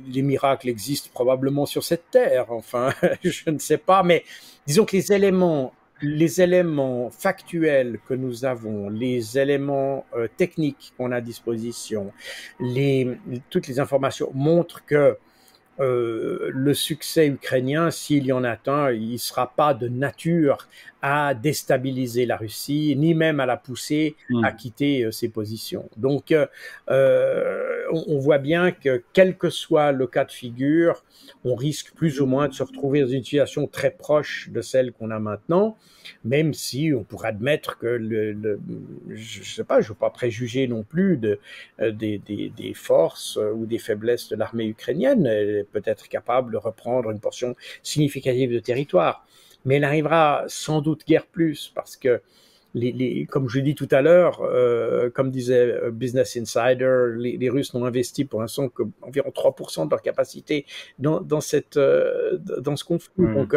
les miracles existent probablement sur cette terre. Enfin, je ne sais pas, mais disons que les éléments factuels que nous avons, les éléments techniques qu'on a à disposition, toutes les informations montrent que le succès ukrainien, s'il y en a un, il ne sera pas de nature à déstabiliser la Russie, ni même à la pousser à quitter ses positions. Donc, on voit bien que quel que soit le cas de figure, on risque plus ou moins de se retrouver dans une situation très proche de celle qu'on a maintenant, même si on pourrait admettre que je sais pas, je ne veux pas préjuger non plus des forces ou des faiblesses de l'armée ukrainienne. Elle est peut-être capable de reprendre une portion significative de territoire, mais elle n'arrivera sans doute guère plus, parce que comme je l'ai dit tout à l'heure, comme disait Business Insider, les Russes n'ont investi pour l'instant qu'environ 3% de leur capacité dans ce conflit. Donc,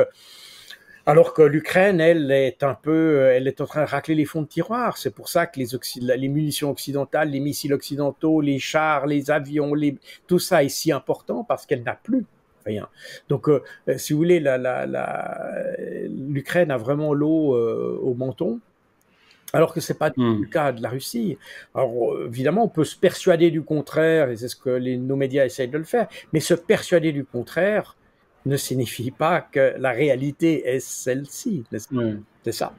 alors que l'Ukraine, elle est en train de racler les fonds de tiroir. C'est pour ça que les munitions occidentales, les missiles occidentaux, les chars, les avions, tout ça est si important, parce qu'elle n'a plus rien. Donc, si vous voulez, l'Ukraine a vraiment l'eau au menton, alors que c'est pas le cas de la Russie. Alors, évidemment, on peut se persuader du contraire, et c'est ce que nos médias essayent de le faire, mais se persuader du contraire ne signifie pas que la réalité est celle-ci. C'est ça.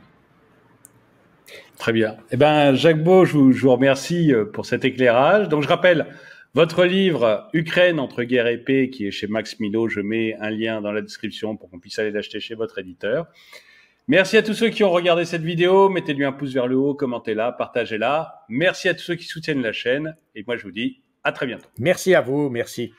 Très bien. Eh ben, Jacques Beau, je vous remercie pour cet éclairage. Donc, je rappelle votre livre Ukraine entre guerre et paix, qui est chez Max Milo. Je mets un lien dans la description pour qu'on puisse aller l'acheter chez votre éditeur. Merci à tous ceux qui ont regardé cette vidéo. Mettez-lui un pouce vers le haut, commentez-la, partagez-la. Merci à tous ceux qui soutiennent la chaîne. Et moi, je vous dis à très bientôt. Merci à vous. Merci.